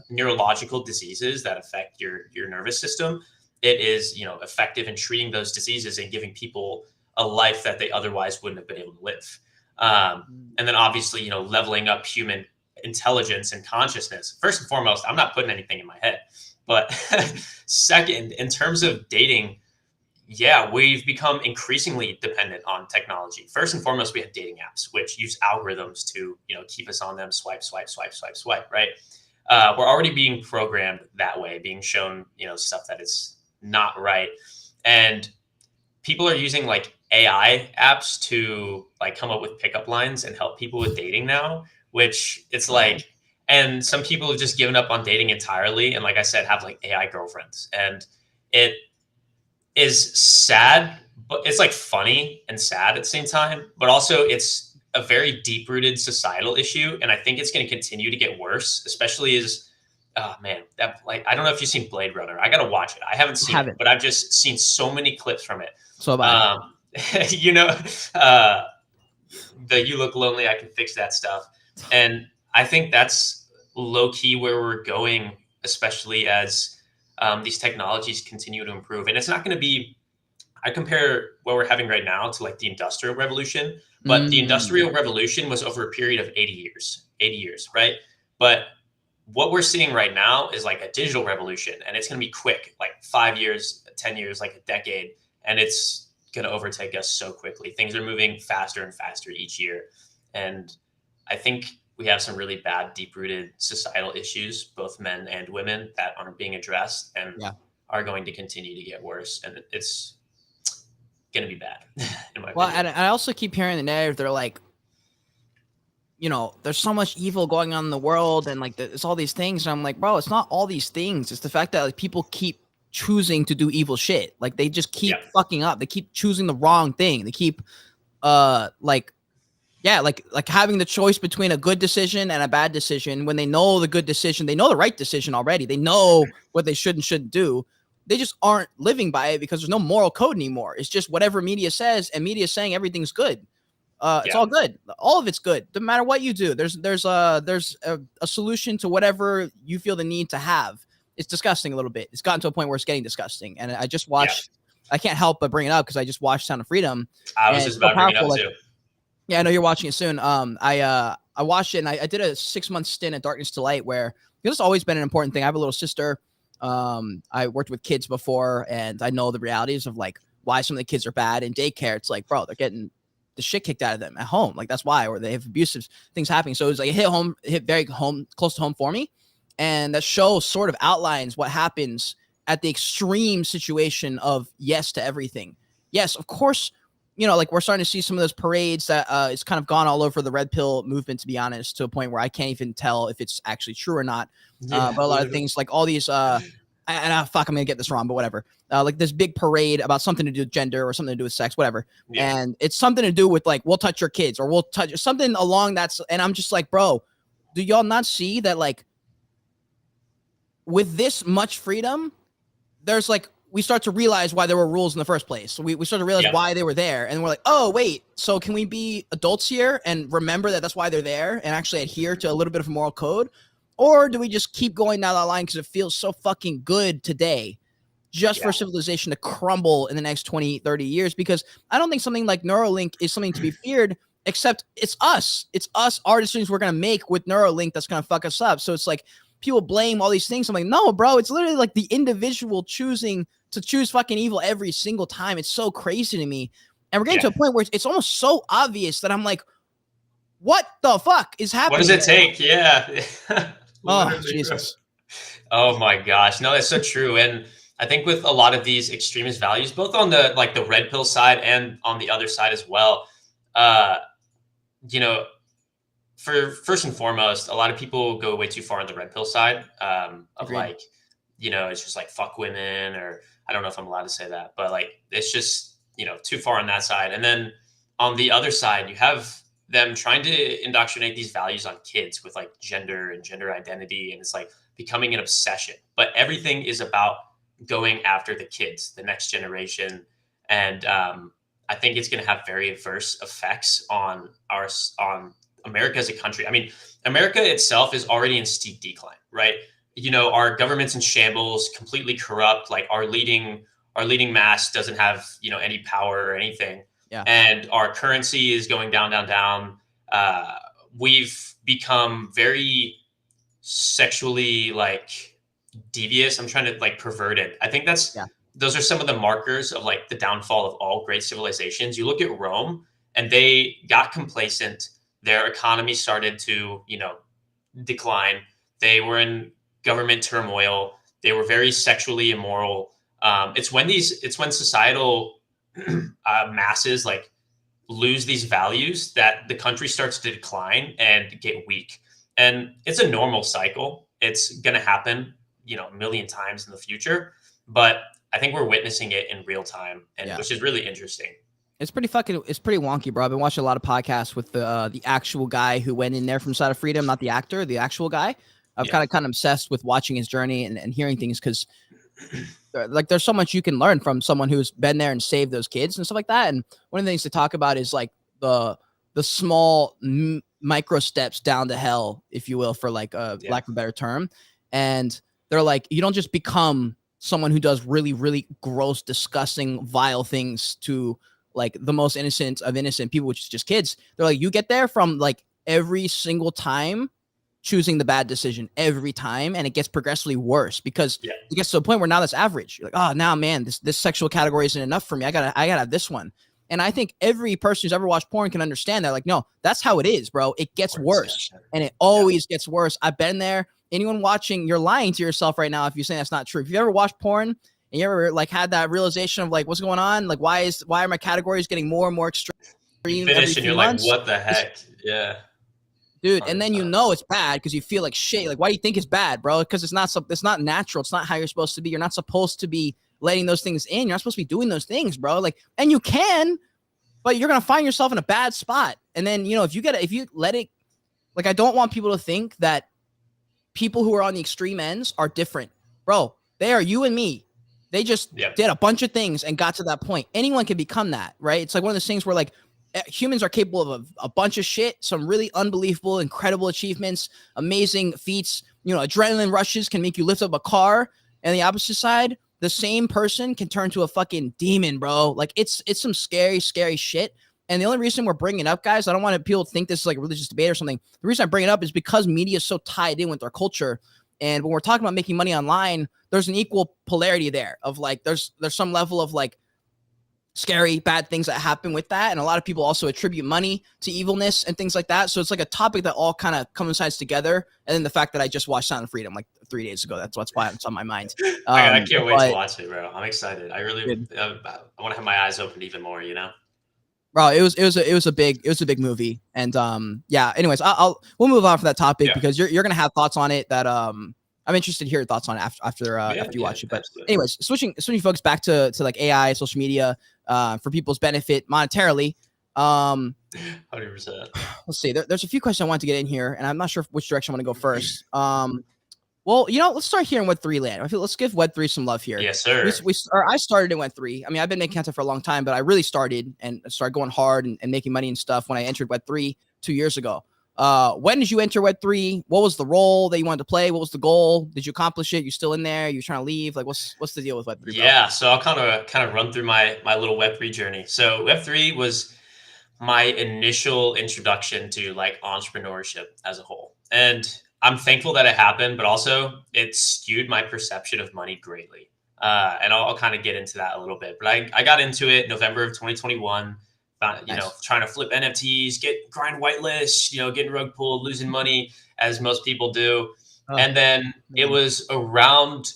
neurological diseases that affect your nervous system. It is effective in treating those diseases and giving people a life that they otherwise wouldn't have been able to live. And then obviously leveling up human intelligence and consciousness. First and foremost, I'm not putting anything in my head, but second, in terms of dating, yeah, we've become increasingly dependent on technology. First and foremost, we have dating apps, which use algorithms to, keep us on them, swipe, swipe, swipe, swipe, swipe, right? We're already being programmed that way, being shown, stuff that is not right. And people are using like AI apps to like come up with pickup lines and help people with dating now, which it's like, and some people have just given up on dating entirely. And like I said, have like AI girlfriends. And it is sad, but it's like funny and sad at the same time. But also, it's a very deep rooted societal issue. And I think it's going to continue to get worse, especially as, oh man, that like, I don't know if you've seen Blade Runner. I got to watch it. I haven't seen it, but I've just seen so many clips from it. So bad. The "You look lonely, I can fix that" stuff. And I think that's low key where we're going, especially as these technologies continue to improve. And it's not going to be, I compare what we're having right now to like the Industrial Revolution, but the Industrial Revolution was over a period of 80 years, right? But what we're seeing right now is like a digital revolution, and it's going to be quick, like 5 years, 10 years, like a decade. And it's going to overtake us so quickly. Things are moving faster and faster each year. And I think we have some really bad, deep-rooted societal issues, both men and women, that aren't being addressed and are going to continue to get worse. And it's going to be bad, in my opinion. And I also keep hearing the narrative. They're like, there's so much evil going on in the world and like it's all these things. And I'm like, bro, it's not all these things. It's the fact that like people keep choosing to do evil shit. Like they just keep fucking up. They keep choosing the wrong thing. They keep like having the choice between a good decision and a bad decision when they know the good decision, they know the right decision already. They know what they should and shouldn't do. They just aren't living by it because there's no moral code anymore. It's just whatever media says, and media is saying everything's good. It's all good. All of it's good. No matter what you do, there's a solution to whatever you feel the need to have. It's disgusting a little bit. It's gotten to a point where it's getting disgusting. And I just watched I can't help but bring it up because I just watched Sound of Freedom. I was and just it's so about to bring it powerful, up like, too. yeah, I know you're watching it soon. I watched it and I did a 6-month stint at Darkness to Light where it's always been an important thing. I have a little sister. I worked with kids before and I know the realities of like why some of the kids are bad in daycare. It's like, bro, they're getting the shit kicked out of them at home. Like that's why, or they have abusive things happening. So it was like it hit very close to home for me. And that show sort of outlines what happens at the extreme situation of yes to everything. Yes, of course, like we're starting to see some of those parades that it's kind of gone all over the red pill movement, to be honest, to a point where I can't even tell if it's actually true or not. Yeah, But a lot of things like all these, fuck, I'm going to get this wrong, but whatever. Like this big parade about something to do with gender or something to do with sex, whatever. Yeah. And it's something to do with like, we'll touch your kids or we'll touch something along that. And I'm just like, bro, do y'all not see that like with this much freedom, there's like, we start to realize why there were rules in the first place. So we start to realize why they were there. And we're like, oh, wait, so can we be adults here and remember that that's why they're there and actually adhere to a little bit of a moral code? Or do we just keep going down that line because it feels so fucking good today just for civilization to crumble in the next 20, 30 years? Because I don't think something like Neuralink is something to be feared, except it's us. It's us, our decisions we're going to make with Neuralink that's going to fuck us up. So it's like people blame all these things. I'm like, no, bro, it's literally like the individual choosing to choose fucking evil every single time. It's so crazy to me. And we're getting to a point where it's almost so obvious that I'm like, what the fuck is happening? What does it take? Yeah. Oh, Jesus. Oh my gosh. No, that's so true. And I think with a lot of these extremist values, both on the like the red pill side and on the other side as well, for first and foremost, a lot of people go way too far on the red pill side of Agreed. like, it's just like fuck women, or I don't know if I'm allowed to say that, but like it's just, too far on that side. And then on the other side, you have them trying to indoctrinate these values on kids with like gender and gender identity. And it's like becoming an obsession, but everything is about going after the kids, the next generation. And I think it's going to have very adverse effects on America as a country. I mean, America itself is already in steep decline, right? Our government's in shambles, completely corrupt. Like our leading mass doesn't have, any power or anything. Yeah. And our currency is going down, down, down. We've become very sexually like devious. I'm trying to like perverted. I think those are some of the markers of like the downfall of all great civilizations. You look at Rome and they got complacent. Their economy started to, decline. They were in government turmoil. They were very sexually immoral. It's when societal masses like lose these values that the country starts to decline and get weak. And it's a normal cycle. It's going to happen, a million times in the future. But I think we're witnessing it in real time, which is really interesting. It's pretty wonky, bro. I've been watching a lot of podcasts with the actual guy who went in there from Side of Freedom, not the actor, the actual guy. I've kind of obsessed with watching his journey and hearing things because like there's so much you can learn from someone who's been there and saved those kids and stuff like that. And one of the things to talk about is like the small micro steps down to hell, if you will, for like lack of a better term. And they're like, you don't just become someone who does really, really gross, disgusting, vile things to like the most innocent of innocent people, which is just kids. They're like, you get there from like every single time choosing the bad decision every time, and it gets progressively worse because it gets to a point where now that's average. You're like, oh, now man, this sexual category isn't enough for me. I gotta have this one. And I think every person who's ever watched porn can understand that. Like, no, that's how it is, bro. It gets worse, and it always gets worse. I've been there. Anyone watching, you're lying to yourself right now if you're saying that's not true. If you ever watched porn and you ever like had that realization of like, what's going on? Like, why are my categories getting more and more extreme? You finish and you're like, what the heck? Yeah. Dude, and then it's bad because you feel like shit. Like, why do you think it's bad, bro? Because it's not natural. It's not how you're supposed to be. You're not supposed to be letting those things in. You're not supposed to be doing those things, bro. Like, and you can, but you're gonna find yourself in a bad spot. And then if you let it, like, I don't want people to think that people who are on the extreme ends are different, bro. They are you and me. They just did a bunch of things and got to that point. Anyone can become that, right? It's like one of those things where like humans are capable of a bunch of shit, some really unbelievable, incredible achievements, amazing feats. Adrenaline rushes can make you lift up a car. And the opposite side, the same person can turn to a fucking demon, bro. Like it's some scary, scary shit. And the only reason we're bringing it up, guys, I don't want people to think this is like a religious debate or something. The reason I bring it up is because media is so tied in with our culture. And when we're talking about making money online, there's an equal polarity there of like, there's some level of like scary, bad things that happen with that. And a lot of people also attribute money to evilness and things like that. So it's like a topic that all kind of coincides together. And then the fact that I just watched Sound of Freedom like 3 days ago, that's why it's on my mind. I can't wait to watch it, bro. I'm excited. I really, I want to have my eyes opened even more, you know? Bro, it was a big movie. And yeah, anyways, we'll move on from that topic because you're gonna have thoughts on it that I'm interested to hear your thoughts on it after you watch it. But absolutely. Anyways, switching focus back to like AI, social media, for people's benefit monetarily. 100%. Let's see. There's a few questions I want to get in here, and I'm not sure which direction I want to go first. Well, let's start here in Web3 land. I feel let's give Web3 some love here. Yes, sir. I started in Web3. I mean, I've been making content for a long time, but I really started going hard and making money and stuff when I entered Web3 2 years ago. When did you enter Web3? What was the role that you wanted to play? What was the goal? Did you accomplish it? You still in there? You trying to leave? Like, what's the deal with Web3? Bro? Yeah, so I'll kind of run through my little Web3 journey. So Web3 was my initial introduction to like entrepreneurship as a whole, and I'm thankful that it happened, but also it skewed my perception of money greatly. And I'll kind of get into that a little bit. But I got into it November of 2021, trying to flip NFTs, grind whitelists, getting rug pulled, losing money as most people do. And then it was around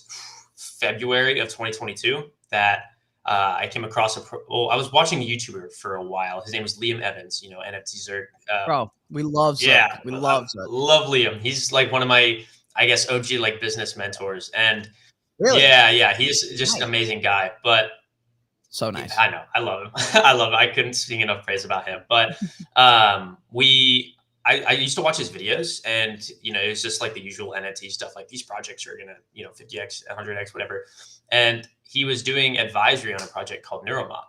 February of 2022 that I came across I was watching a YouTuber for a while. His name was Liam Evans, NFT Zerk. Bro, we love Zerk. Yeah, we love Zerk. Love Liam. He's like one of my, I guess, OG like business mentors. And really? Yeah, he's just an amazing guy. But so nice. I know. I love him. I love him. I couldn't sing enough praise about him. But I used to watch his videos, and it was just like the usual NFT stuff. Like these projects are gonna 50x, 100x, whatever. And he was doing advisory on a project called Neuromod.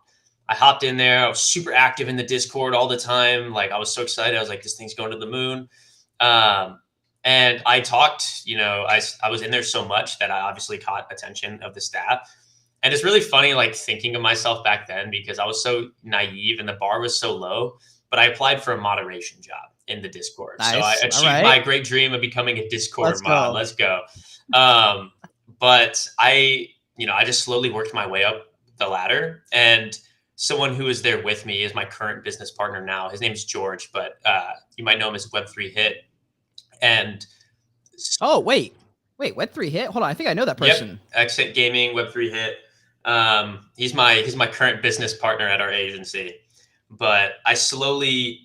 I hopped in there. I was super active in the Discord all the time. Like I was so excited. I was like, this thing's going to the moon. And I talked. I was in there so much that I obviously caught attention of the staff. And it's really funny, like thinking of myself back then because I was so naive and the bar was so low. But I applied for a moderation job in the Discord. Nice. So I achieved my great dream of becoming a Discord mod. Let's go. But I just slowly worked my way up the ladder. And someone who is there with me is my current business partner now. His name is George, but you might know him as Web3 Hit. And wait, Web3 Hit? Hold on, I think I know that person. Yep, Exit Gaming, Web3 Hit. He's my current business partner at our agency. But I slowly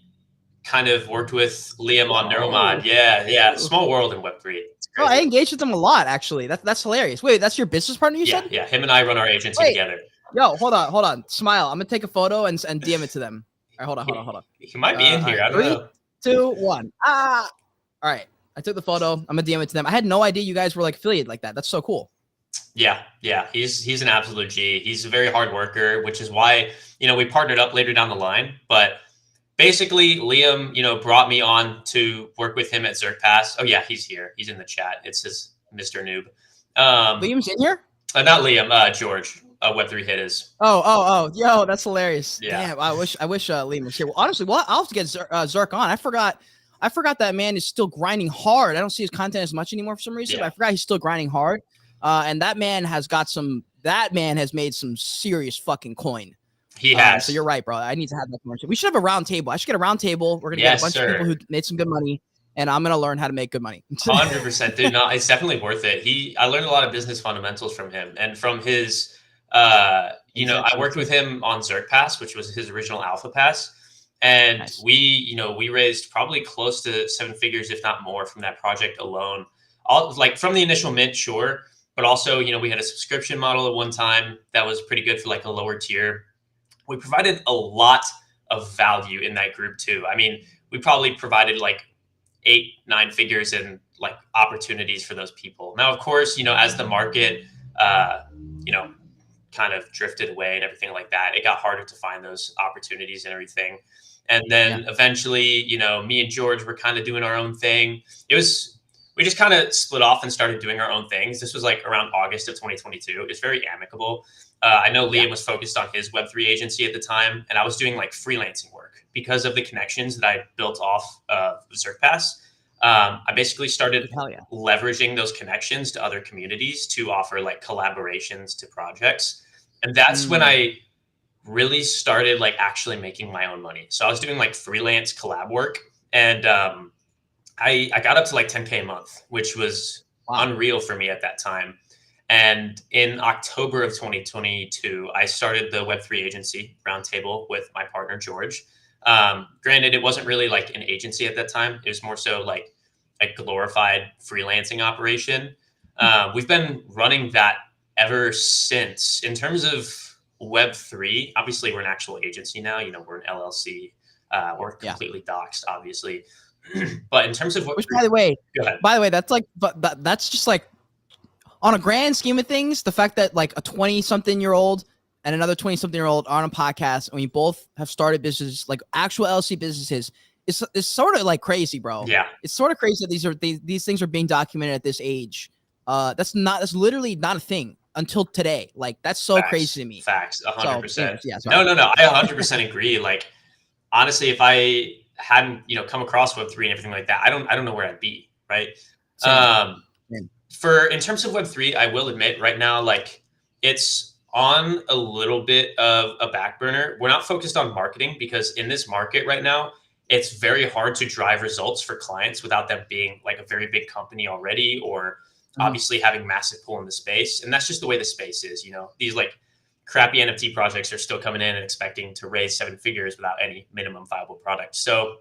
kind of worked with Liam on Neuromod. Yeah. Small world in Web3. Oh, I engaged with them a lot, actually. That's hilarious. Wait, that's your business partner you said? Yeah. Him and I run our agency together. Yo, hold on. Smile. I'm gonna take a photo and DM it to them. All right, hold on. He might be in here. I don't know. 3, 2, 1. All right. I took the photo. I'm gonna DM it to them. I had no idea you guys were like affiliated like that. That's so cool. Yeah. He's an absolute G. He's a very hard worker, which is why we partnered up later down the line. But basically, Liam, brought me on to work with him at ZerkPass. Oh yeah, he's here. He's in the chat. It's his Mr. Noob. Liam's in here? Not Liam. George. Web3 Hit is. Oh, yo, that's hilarious. Yeah. Damn, I wish Liam was here. Well, honestly, I'll have to get Zerk on. I forgot that man is still grinding hard. I don't see his content as much anymore for some reason, but I forgot he's still grinding hard. And that man has made some serious fucking coin. He has. So you're right, bro. I need to have that conversation. We should have a round table. I should get a round table. We're gonna get a bunch of people who made some good money, and I'm gonna learn how to make good money. 100%, dude. No, it's definitely worth it. I learned a lot of business fundamentals from him, and from his. I worked with him on ZerkPass, which was his original Alpha Pass, and nice. we raised probably close to 7 figures, if not more, from that project alone. All like from the initial mint, sure, but also we had a subscription model at one time that was pretty good for like a lower tier. We provided a lot of value in that group too. I mean, we probably provided like 8-9 figures in like opportunities for those people. Now, of course, as the market, kind of drifted away and everything like that, it got harder to find those opportunities and everything. And then eventually, me and George were kind of doing our own thing. It was we just kind of split off and started doing our own things. This was like around August of 2022. It's very amicable. I know Liam was focused on his Web3 agency at the time, and I was doing like freelancing work because of the connections that I built off of ZerkPass. I basically started leveraging those connections to other communities to offer like collaborations to projects. And that's when I really started like actually making my own money. So I was doing like freelance collab work, and I got up to like 10K a month, which was unreal for me at that time. And in October of 2022, I started the Web3 agency Roundtable with my partner, George. Granted, it wasn't really like an agency at that time. It was more so like a glorified freelancing operation. We've been running that ever since. In terms of Web3, obviously we're an actual agency now. You know, we're an LLC. We're completely doxed, obviously. But in terms of what, which, by the way, that's like, but that's just like, on a grand scheme of things, the fact that like a 20-something-year-old and another 20-something-year-old are on a podcast, and we both have started businesses, like actual LLC businesses, it's sort of like crazy, bro. Yeah, it's sort of crazy that these things are being documented at this age. That's literally not a thing until today. Like, that's so crazy to me. Facts, 100%. Yeah, no, I 100% agree. Like, honestly, if I hadn't, come across Web3 and everything like that, I don't know where I'd be, right? Same. In terms of Web3, I will admit right now, like, it's on a little bit of a back burner. We're not focused on marketing because in this market right now, it's very hard to drive results for clients without them being like a very big company already, or obviously having massive pull in the space. And that's just the way the space is. These like crappy NFT projects are still coming in and expecting to raise 7 figures without any minimum viable product. So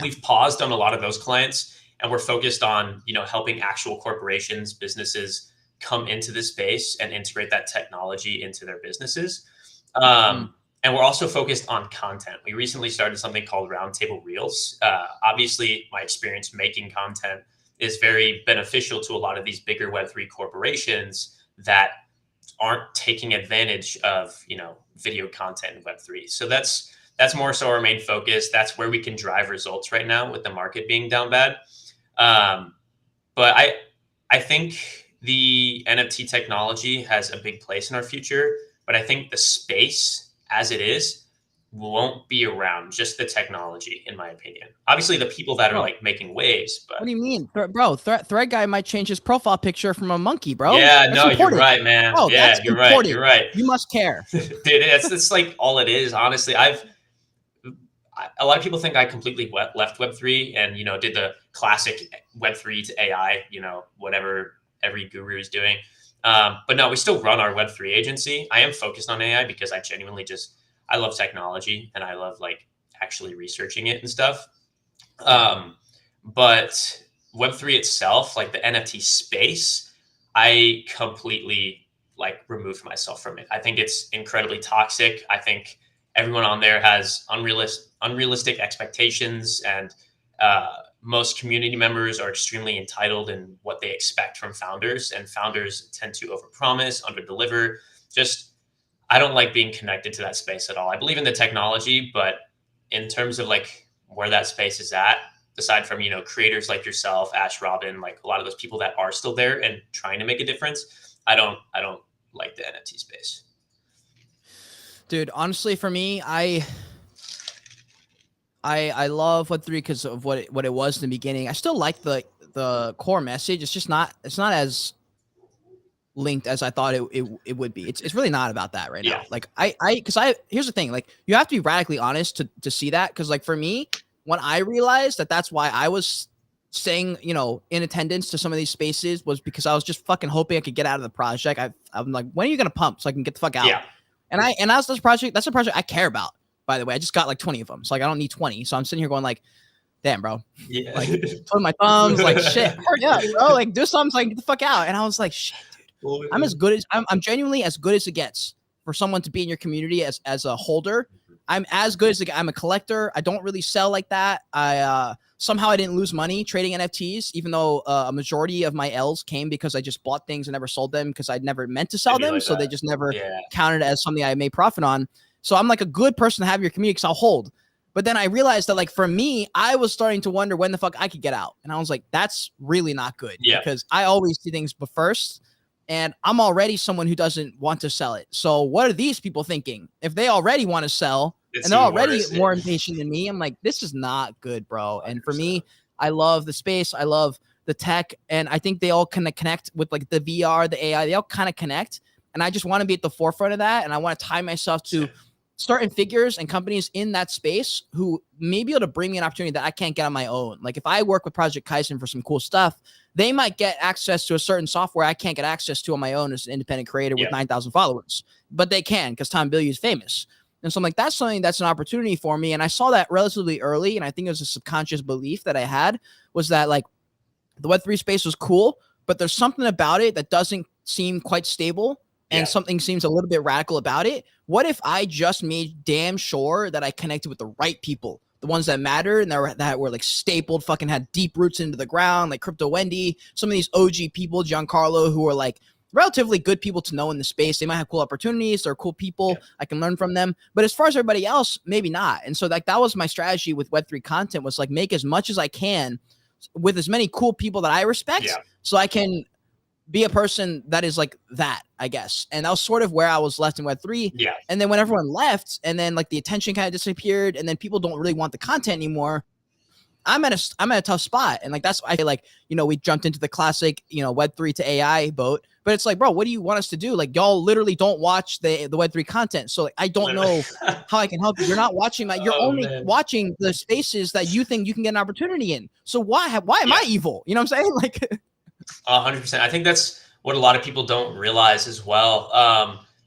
we've paused on a lot of those clients, and we're focused on, helping actual corporations, businesses come into this space and integrate that technology into their businesses. And we're also focused on content. We recently started something called Roundtable Reels. Obviously, my experience making content is very beneficial to a lot of these bigger Web3 corporations that aren't taking advantage of, video content in Web3. So that's more so our main focus. That's where we can drive results right now with the market being down bad. But I think the NFT technology has a big place in our future, but I think the space as it is won't be around, just the technology, in my opinion. Obviously, the people that are like making waves. But what do you mean, bro? Thread guy might change his profile picture from a monkey, bro. Yeah, that's no, important. You're right, man. Bro, yeah, you're important. Right. You're right. You must care, dude. That's like all it is. Honestly, a lot of people think I completely left Web3 and, did the classic Web3 to AI, whatever every guru is doing. But no, we still run our Web3 agency. I am focused on AI because I genuinely I love technology and I love like actually researching it and stuff. But Web3 itself, like the NFT space, I completely like removed myself from it. I think it's incredibly toxic. I think everyone on there has unrealistic expectations, and most community members are extremely entitled in what they expect from founders, and founders tend to overpromise, underdeliver. I don't like being connected to that space at all. I believe in the technology, but in terms of like where that space is at, aside from, creators like yourself, Ash, Robin, like a lot of those people that are still there and trying to make a difference, I don't like the NFT space. Dude, honestly, for me, I love Web3 because of what it was in the beginning. I still like the core message. It's not as linked as I thought it would be. It's really not about that right now. Like here's the thing, like you have to be radically honest to see that. Cause like for me, when I realized that's why I was staying, in attendance to some of these spaces, was because I was just fucking hoping I could get out of the project. I'm like, when are you going to pump so I can get the fuck out? Yeah. And that's a project I care about, by the way. I just got like 20 of them. So like, I don't need 20. So I'm sitting here going like, damn, bro. Yeah. Like twiddling my thumbs, like shit. Hurry up, bro. Like do something so I can get the fuck out. And I was like, shit. I'm genuinely as good as it gets for someone to be in your community as a holder. I'm as good as I'm a collector. I don't really sell like that. Somehow I didn't lose money trading NFTs, even though a majority of my L's came because I just bought things and never sold them because I'd never meant to sell them. Like so they just never counted as something I made profit on. So I'm like a good person to have in your community because I'll hold. But then I realized that, like, for me, I was starting to wonder when the fuck I could get out. And I was like, that's really not good, Yeah. because I always do things but first. And I'm already someone who doesn't want to sell it. So what are these people thinking? If they already want to sell It's and they're even already worse. more impatient than me, I'm like, this is not good, bro. And for 100%. me, I love the space. I love the tech. And I think they all kind of connect with like the VR, the AI, they all kind of connect. And I just want to be at the forefront of that. And I want to tie myself to Same. certain figures and companies in that space who may be able to bring me an opportunity that I can't get on my own. Like if I work with Project Kaizen for some cool stuff, they might get access to a certain software I can't get access to on my own as an independent creator with 9,000 followers, but they can because Tom Bilyeu is famous. And so I'm like, that's something that's an opportunity for me. And I saw that relatively early. And I think it was a subconscious belief that I had, was that like the Web3 space was cool, but there's something about it that doesn't seem quite stable. And something seems a little bit radical about it. What if I just made damn sure that I connected with the right people, the ones that matter and that were like stapled, fucking had deep roots into the ground, like Crypto Wendy, some of these OG people, Giancarlo, who are like relatively good people to know in the space. They might have cool opportunities. They're cool people. I can learn from them. But as far as everybody else, maybe not. And so like that was my strategy with Web3 content, was like make as much as I can with as many cool people that I respect, so I can be a person that is like that, I guess. And that was sort of where I was left in Web3. Yeah. And then when everyone left, and then like the attention kind of disappeared, and then people don't really want the content anymore, I'm at a tough spot. And like that's, I feel like, you know, we jumped into the classic, you know, Web3 to AI boat. But it's like, bro, what do you want us to do? Like y'all literally don't watch the Web3 content. So like, I don't know how I can help you. You're not watching you're only watching the spaces that you think you can get an opportunity in. So why am I evil? You know what I'm saying? Like 100%. I think that's what a lot of people don't realize as well.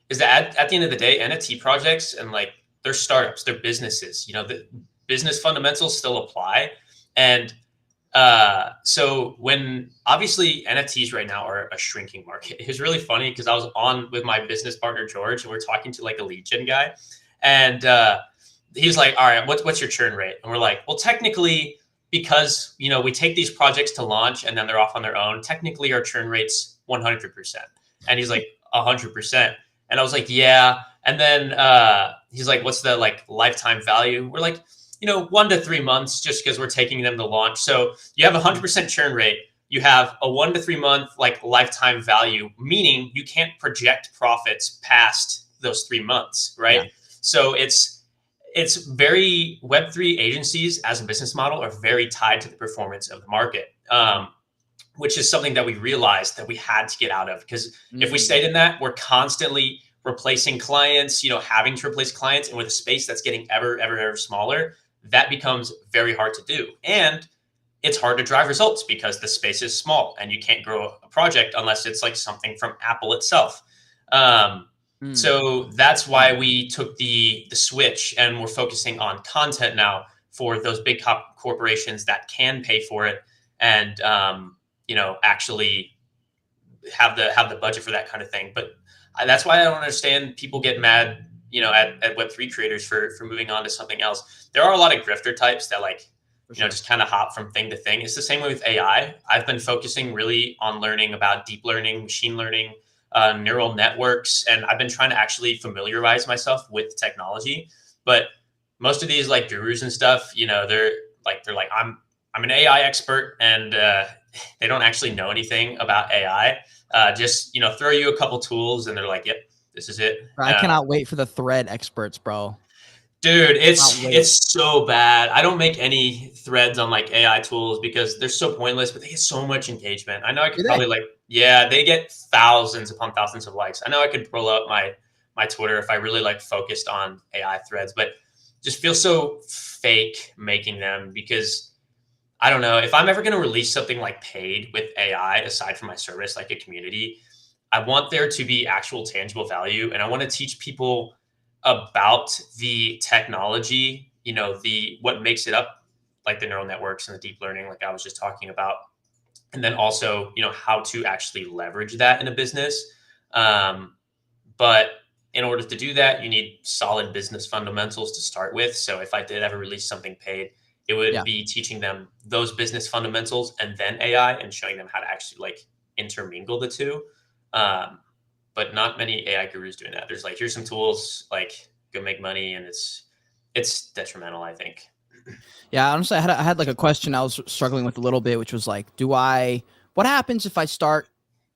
Is that at the end of the day, NFT projects and like they're startups, they're businesses, you know, the business fundamentals still apply. And so when obviously NFTs right now are a shrinking market, it's really funny because I was on with my business partner, George, and we're talking to like a lead gen guy. And he's like, all right, what's your churn rate? And we're like, well, technically, because, you know, we take these projects to launch and then they're off on their own, technically our churn rate's 100%. And he's like, 100%. And I was like, yeah. And then he's like, what's the like lifetime value? We're like, you know, 1 to 3 months, just because we're taking them to launch. So you have a 100% churn rate. You have a 1 to 3 month like lifetime value, meaning you can't project profits past those 3 months, right? Yeah. So it's very Web3 agencies as a business model are very tied to the performance of the market, which is something that we realized that we had to get out of, because if we stayed in that, we're constantly replacing clients, you know, having to replace clients, and with a space that's getting ever smaller, that becomes very hard to do. And it's hard to drive results because the space is small and you can't grow a project unless it's like something from Apple itself. So that's why we took the switch and we're focusing on content now for those big corporations that can pay for it and, you know, actually have the budget for that kind of thing. But that's why I don't understand people get mad, you know, at Web3 creators for moving on to something else. There are a lot of grifter types that like, you know, just kind of hop from thing to thing. It's the same way with AI. I've been focusing really on learning about deep learning, machine learning, neural networks. And I've been trying to actually familiarize myself with technology. But most of these like gurus and stuff, you know, they're like, I'm an AI expert, and they don't actually know anything about AI. Just, you know, throw you a couple tools and they're like, yep, this is it. I cannot wait for the thread experts, bro. Dude, it's so bad. I don't make any threads on like AI tools because they're so pointless, but they get so much engagement. I know I could probably like, yeah, they get thousands upon thousands of likes. I know I could roll up my Twitter if I really like focused on AI threads, but just feel so fake making them, because I don't know if I'm ever going to release something like paid with AI aside from my service, like a community. I want there to be actual tangible value, and I want to teach people about the technology, you know, what makes it up, like the neural networks and the deep learning, like I was just talking about. And then also, you know, how to actually leverage that in a business. But in order to do that, you need solid business fundamentals to start with. So if I did ever release something paid, it would be teaching them those business fundamentals and then AI, and showing them how to actually like intermingle the two. But not many AI gurus doing that. There's like, here's some tools, like go make money. And it's it's detrimental, I think. Yeah, honestly, I had like a question I was struggling with a little bit, which was like, what happens if I start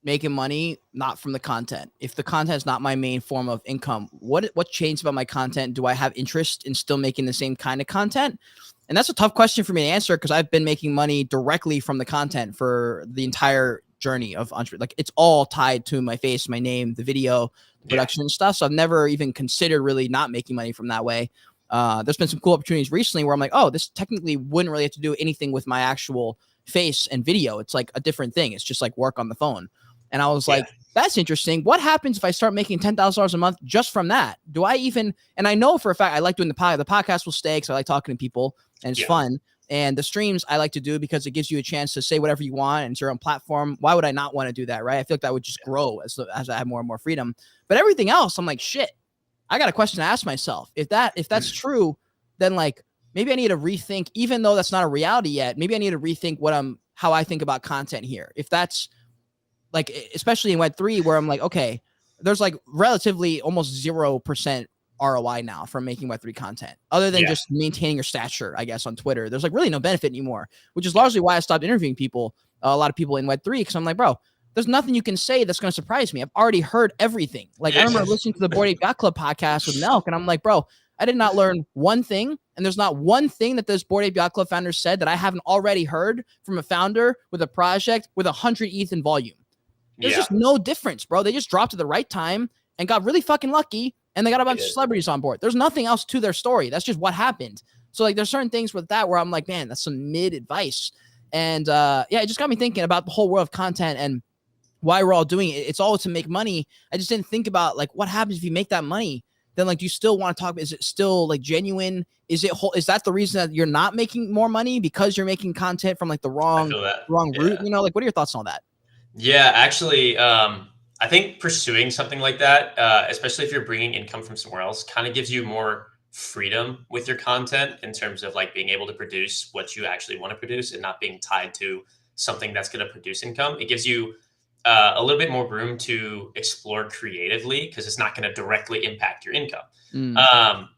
making money not from the content? If the content is not my main form of income, what changed about my content? Do I have interest in still making the same kind of content? And that's a tough question for me to answer because I've been making money directly from the content for the entire journey of entrepreneur. Like it's all tied to my face, my name, the video, the production and stuff. So I've never even considered really not making money from that way. There's been some cool opportunities recently where I'm like, oh, this technically wouldn't really have to do anything with my actual face and video. It's like a different thing. It's just like work on the phone. And I was like, that's interesting. What happens if I start making $10,000 a month just from that? Do I even, and I know for a fact, I like doing the podcast will stay because I like talking to people and it's fun. And the streams I like to do because it gives you a chance to say whatever you want and it's your own platform. Why would I not want to do that? Right. I feel like that would just grow as I have more and more freedom, but everything else, I'm like, shit, I got a question to ask myself. If that's true, then like maybe I need to rethink, even though that's not a reality yet, maybe I need to rethink how I think about content here. If that's like, especially in Web3 where I'm like, okay, there's like relatively almost 0% ROI now from making Web3 content other than just maintaining your stature, I guess, on Twitter. There's like really no benefit anymore, which is largely why I stopped interviewing people, a lot of people in Web3, because I'm like, bro, there's nothing you can say that's going to surprise me. I've already heard everything. Like I remember listening to the Bored Ape Yacht Club podcast with Nelk, and I'm like, bro, I did not learn one thing. And there's not one thing that those Bored Ape Yacht Club founders said that I haven't already heard from a founder with a project with 100 ETH in volume. There's just no difference, bro. They just dropped at the right time and got really fucking lucky. And they got a bunch of celebrities on board. There's nothing else to their story. That's just what happened. So like there's certain things with that where I'm like, man, that's some mid advice. And it just got me thinking about the whole world of content and why we're all doing it. It's all to make money. I just didn't think about like what happens if you make that money. Then like, do you still want to talk? Is it still like genuine? Is that the reason that you're not making more money because you're making content from like the wrong route? You know, like what are your thoughts on that? Yeah, actually, I think pursuing something like that, especially if you're bringing income from somewhere else, kind of gives you more freedom with your content in terms of like being able to produce what you actually want to produce and not being tied to something that's going to produce income. It gives you a little bit more room to explore creatively because it's not going to directly impact your income.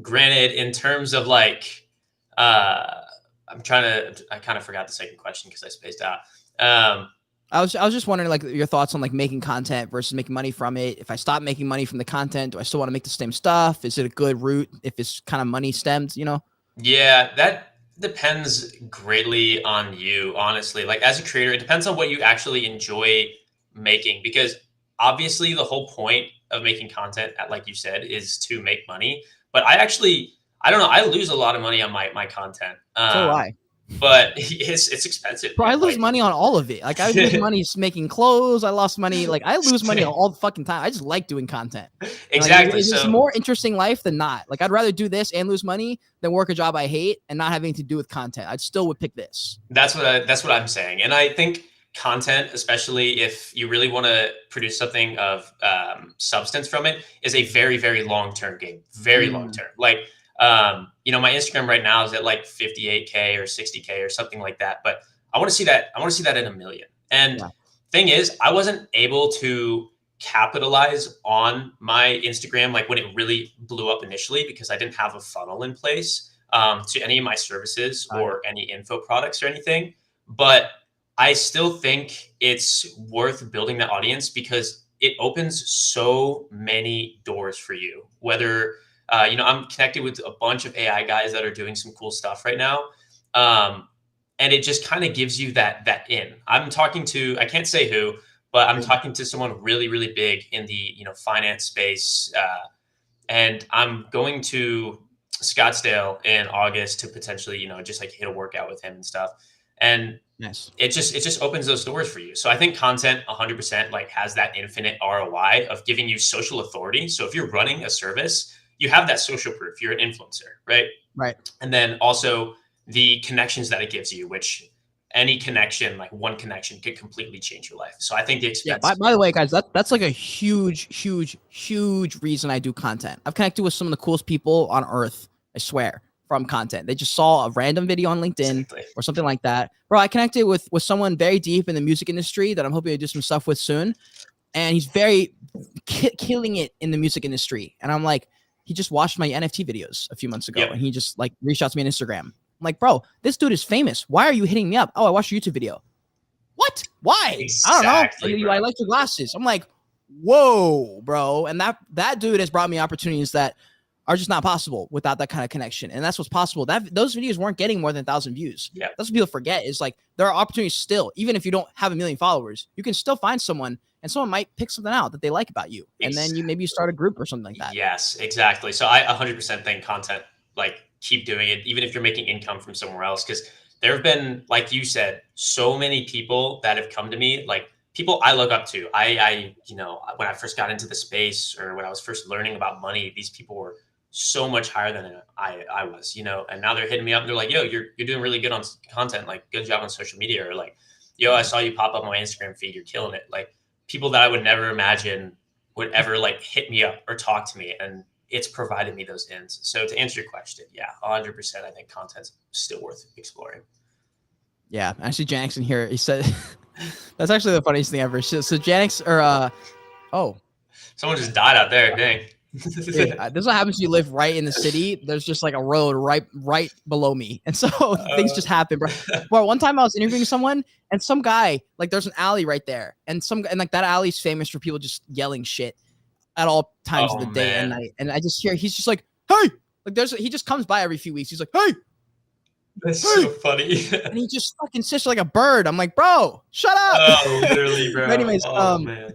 Granted, in terms of like, I kind of forgot the second question because I spaced out. I was just wondering like your thoughts on like making content versus making money from it. If I stop making money from the content, do I still want to make the same stuff? Is it a good route if it's kind of money stemmed, you know? Yeah, that depends greatly on you, honestly. Like as a creator, it depends on what you actually enjoy making because obviously the whole point of making content, like you said, is to make money. But I don't know, I lose a lot of money on my content. So do I. But it's expensive. Bro, I lose money on all of it. Like I lose money making clothes. I lost money. Like I lose money all the fucking time. I just like doing content. Exactly. Like, it's a more interesting life than not. Like I'd rather do this and lose money than work a job I hate and not having to do with content. I still would pick this. That's what I'm saying. And I think content, especially if you really want to produce something of substance from it, is a very, very long-term game. Very long-term. Like, my Instagram right now is at like 58K or 60K or something like that. But I want to see that. I want to see that in 1 million. And thing is, I wasn't able to capitalize on my Instagram like when it really blew up initially because I didn't have a funnel in place to any of my services or any info products or anything. But I still think it's worth building that audience because it opens so many doors for you, whether I'm connected with a bunch of AI guys that are doing some cool stuff right now. And it just kind of gives you that in. I'm talking to, I can't say who, but I'm talking to someone really, really big in the, finance space. And I'm going to Scottsdale in August to potentially, just like hit a workout with him and stuff. And it just opens those doors for you. So I think content 100% like has that infinite ROI of giving you social authority. So if you're running a service, you have that social proof. You're an influencer, right? Right. And then also the connections that it gives you, which any connection, like one connection, could completely change your life. So I think the expense. Yeah, by the way, guys, that's like a huge reason I do content. I've connected with some of the coolest people on earth, I swear, from content. They just saw a random video on LinkedIn or something like that. Bro, I connected with someone very deep in the music industry that I'm hoping to do some stuff with soon. And he's very killing it in the music industry. And I'm like, he just watched my NFT videos a few months ago, Yep. and he just like reached out to me on Instagram. I'm like, bro, this dude is famous. Why are you hitting me up? Oh, I watched your YouTube video. What? Why? Exactly, I don't know. bro. I like your glasses. I'm like, whoa, bro. And that dude has brought me opportunities that are just not possible without that kind of connection. And that's what's possible. Those videos weren't getting more than 1,000 views. Yeah. That's what people forget, is like there are opportunities still, even if you don't have 1 million followers, you can still find someone, and someone might pick something out that they like about you. And then you start a group or something like that. Yes, exactly. So I 100% think content, like, keep doing it, even if you're making income from somewhere else. Because there have been, like you said, so many people that have come to me, like people I look up to. I when I first got into the space, or when I was first learning about money, these people were so much higher than I was, and now they're hitting me up and they're like, yo, you're doing really good on content, like good job on social media, or like, yo, I saw you pop up on my Instagram feed, you're killing it. Like people that I would never imagine would ever like hit me up or talk to me, and it's provided me those ins. So to answer your question, yeah, 100%, I think content's still worth exploring. Yeah, actually, Janix in here, he said, that's actually the funniest thing ever. So Janix, Someone just died out there, dang. dude, this is what happens when you live right in the city. There's just like a road right below me, and so things just happen, bro. Well, one time I was interviewing someone, and some guy, like, there's an alley right there, and like that alley's famous for people just yelling shit at all times of the day and night. And I just hear he's just like, hey, like he just comes by every few weeks. He's like, hey. That's so funny. And he just fucking sits like a bird. I'm like, bro, shut up. Oh, literally, bro. But anyways, man.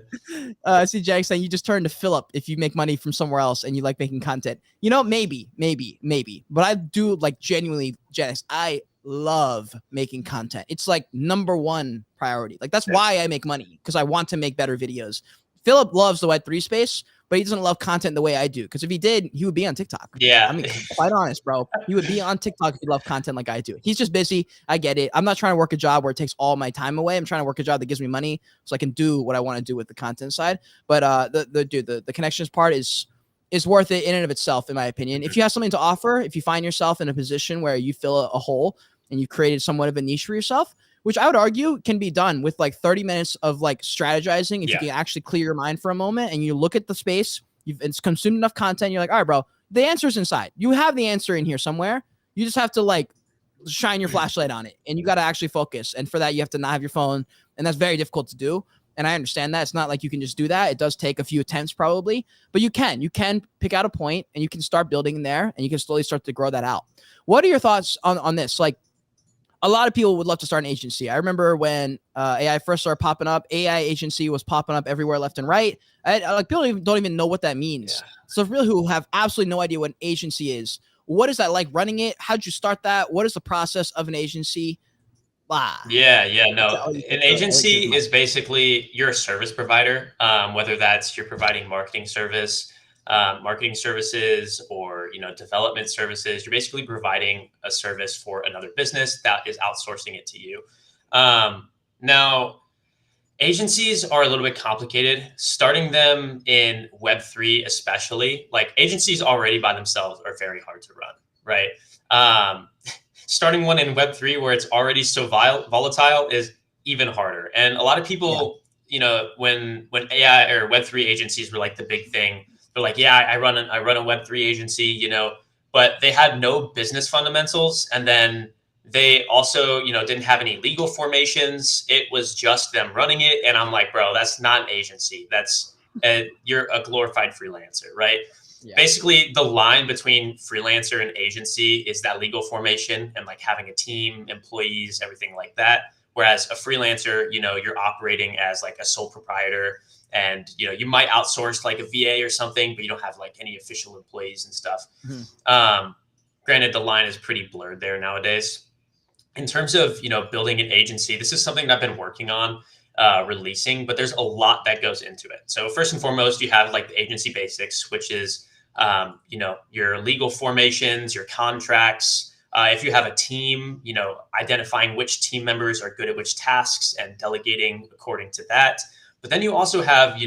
I see Jack saying you just turn to Philip if you make money from somewhere else and you like making content. Maybe. But I do, like, genuinely, Janice, I love making content. It's like #1 priority. Like, that's why I make money, because I want to make better videos. Philip loves the Web3 space, but he doesn't love content the way I do. Because if he did, he would be on TikTok. Yeah. I mean, quite honest, bro. He would be on TikTok if he loved content like I do. He's just busy. I get it. I'm not trying to work a job where it takes all my time away. I'm trying to work a job that gives me money so I can do what I want to do with the content side. But the connections part is worth it in and of itself, in my opinion. If you have something to offer, if you find yourself in a position where you fill a hole and you've created somewhat of a niche for yourself, which I would argue can be done with like 30 minutes of like strategizing. If you can actually clear your mind for a moment and you look at the space, it's consumed enough content. You're like, all right, bro, the answer's inside. You have the answer in here somewhere. You just have to like shine your flashlight on it, and you got to actually focus. And for that, you have to not have your phone. And that's very difficult to do. And I understand that. It's not like you can just do that. It does take a few attempts probably, but you can pick out a point and you can start building in there, and you can slowly start to grow that out. What are your thoughts on this? Like, a lot of people would love to start an agency. I remember when AI first started popping up, AI agency was popping up everywhere left and right. Like, people don't even know what that means. Yeah. So for people who have absolutely no idea what an agency is, what is that like running it? How'd you start that? What is the process of an agency? Yeah, no. An agency is basically, you're a service provider, whether that's you're providing marketing services, or development services. You're basically providing a service for another business that is outsourcing it to you. Now, agencies are a little bit complicated. Starting them in Web3 especially, like, agencies already by themselves are very hard to run, right? Starting one in Web3 where it's already so volatile is even harder. And a lot of people, when AI or Web3 agencies were like the big thing, they're like, yeah, I run a Web3 agency, but they had no business fundamentals. And then they also, didn't have any legal formations. It was just them running it. And I'm like, bro, that's not an agency. You're a glorified freelancer, right? Yeah. Basically, the line between freelancer and agency is that legal formation and like having a team, employees, everything like that. Whereas a freelancer, you're operating as like a sole proprietor, and you might outsource like a VA or something, but you don't have like any official employees and stuff. Mm-hmm. Granted, the line is pretty blurred there nowadays. In terms of building an agency, this is something that I've been working on releasing, but there's a lot that goes into it. So first and foremost, you have like the agency basics, which is your legal formations, your contracts. If you have a team, identifying which team members are good at which tasks and delegating according to that. But then you also have,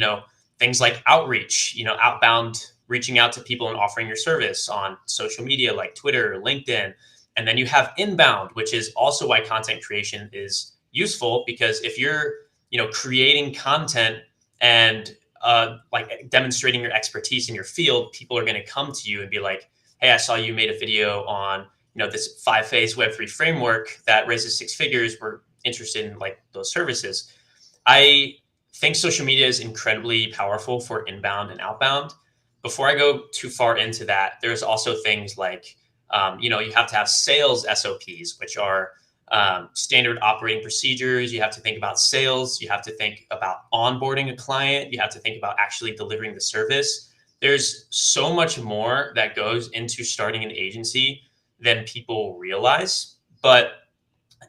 things like outreach, outbound, reaching out to people and offering your service on social media like Twitter or LinkedIn. And then you have inbound, which is also why content creation is useful, because if you're, creating content and like demonstrating your expertise in your field, people are going to come to you and be like, hey, I saw you made a video on, you know, this 5-phase Web3 framework that raises 6 figures. We're interested in like those services. I think social media is incredibly powerful for inbound and outbound. Before I go too far into that, there's also things like, you know, you have to have sales SOPs, which are standard operating procedures. You have to think about sales. You have to think about onboarding a client. You have to think about actually delivering the service. There's so much more that goes into starting an agency than people realize. But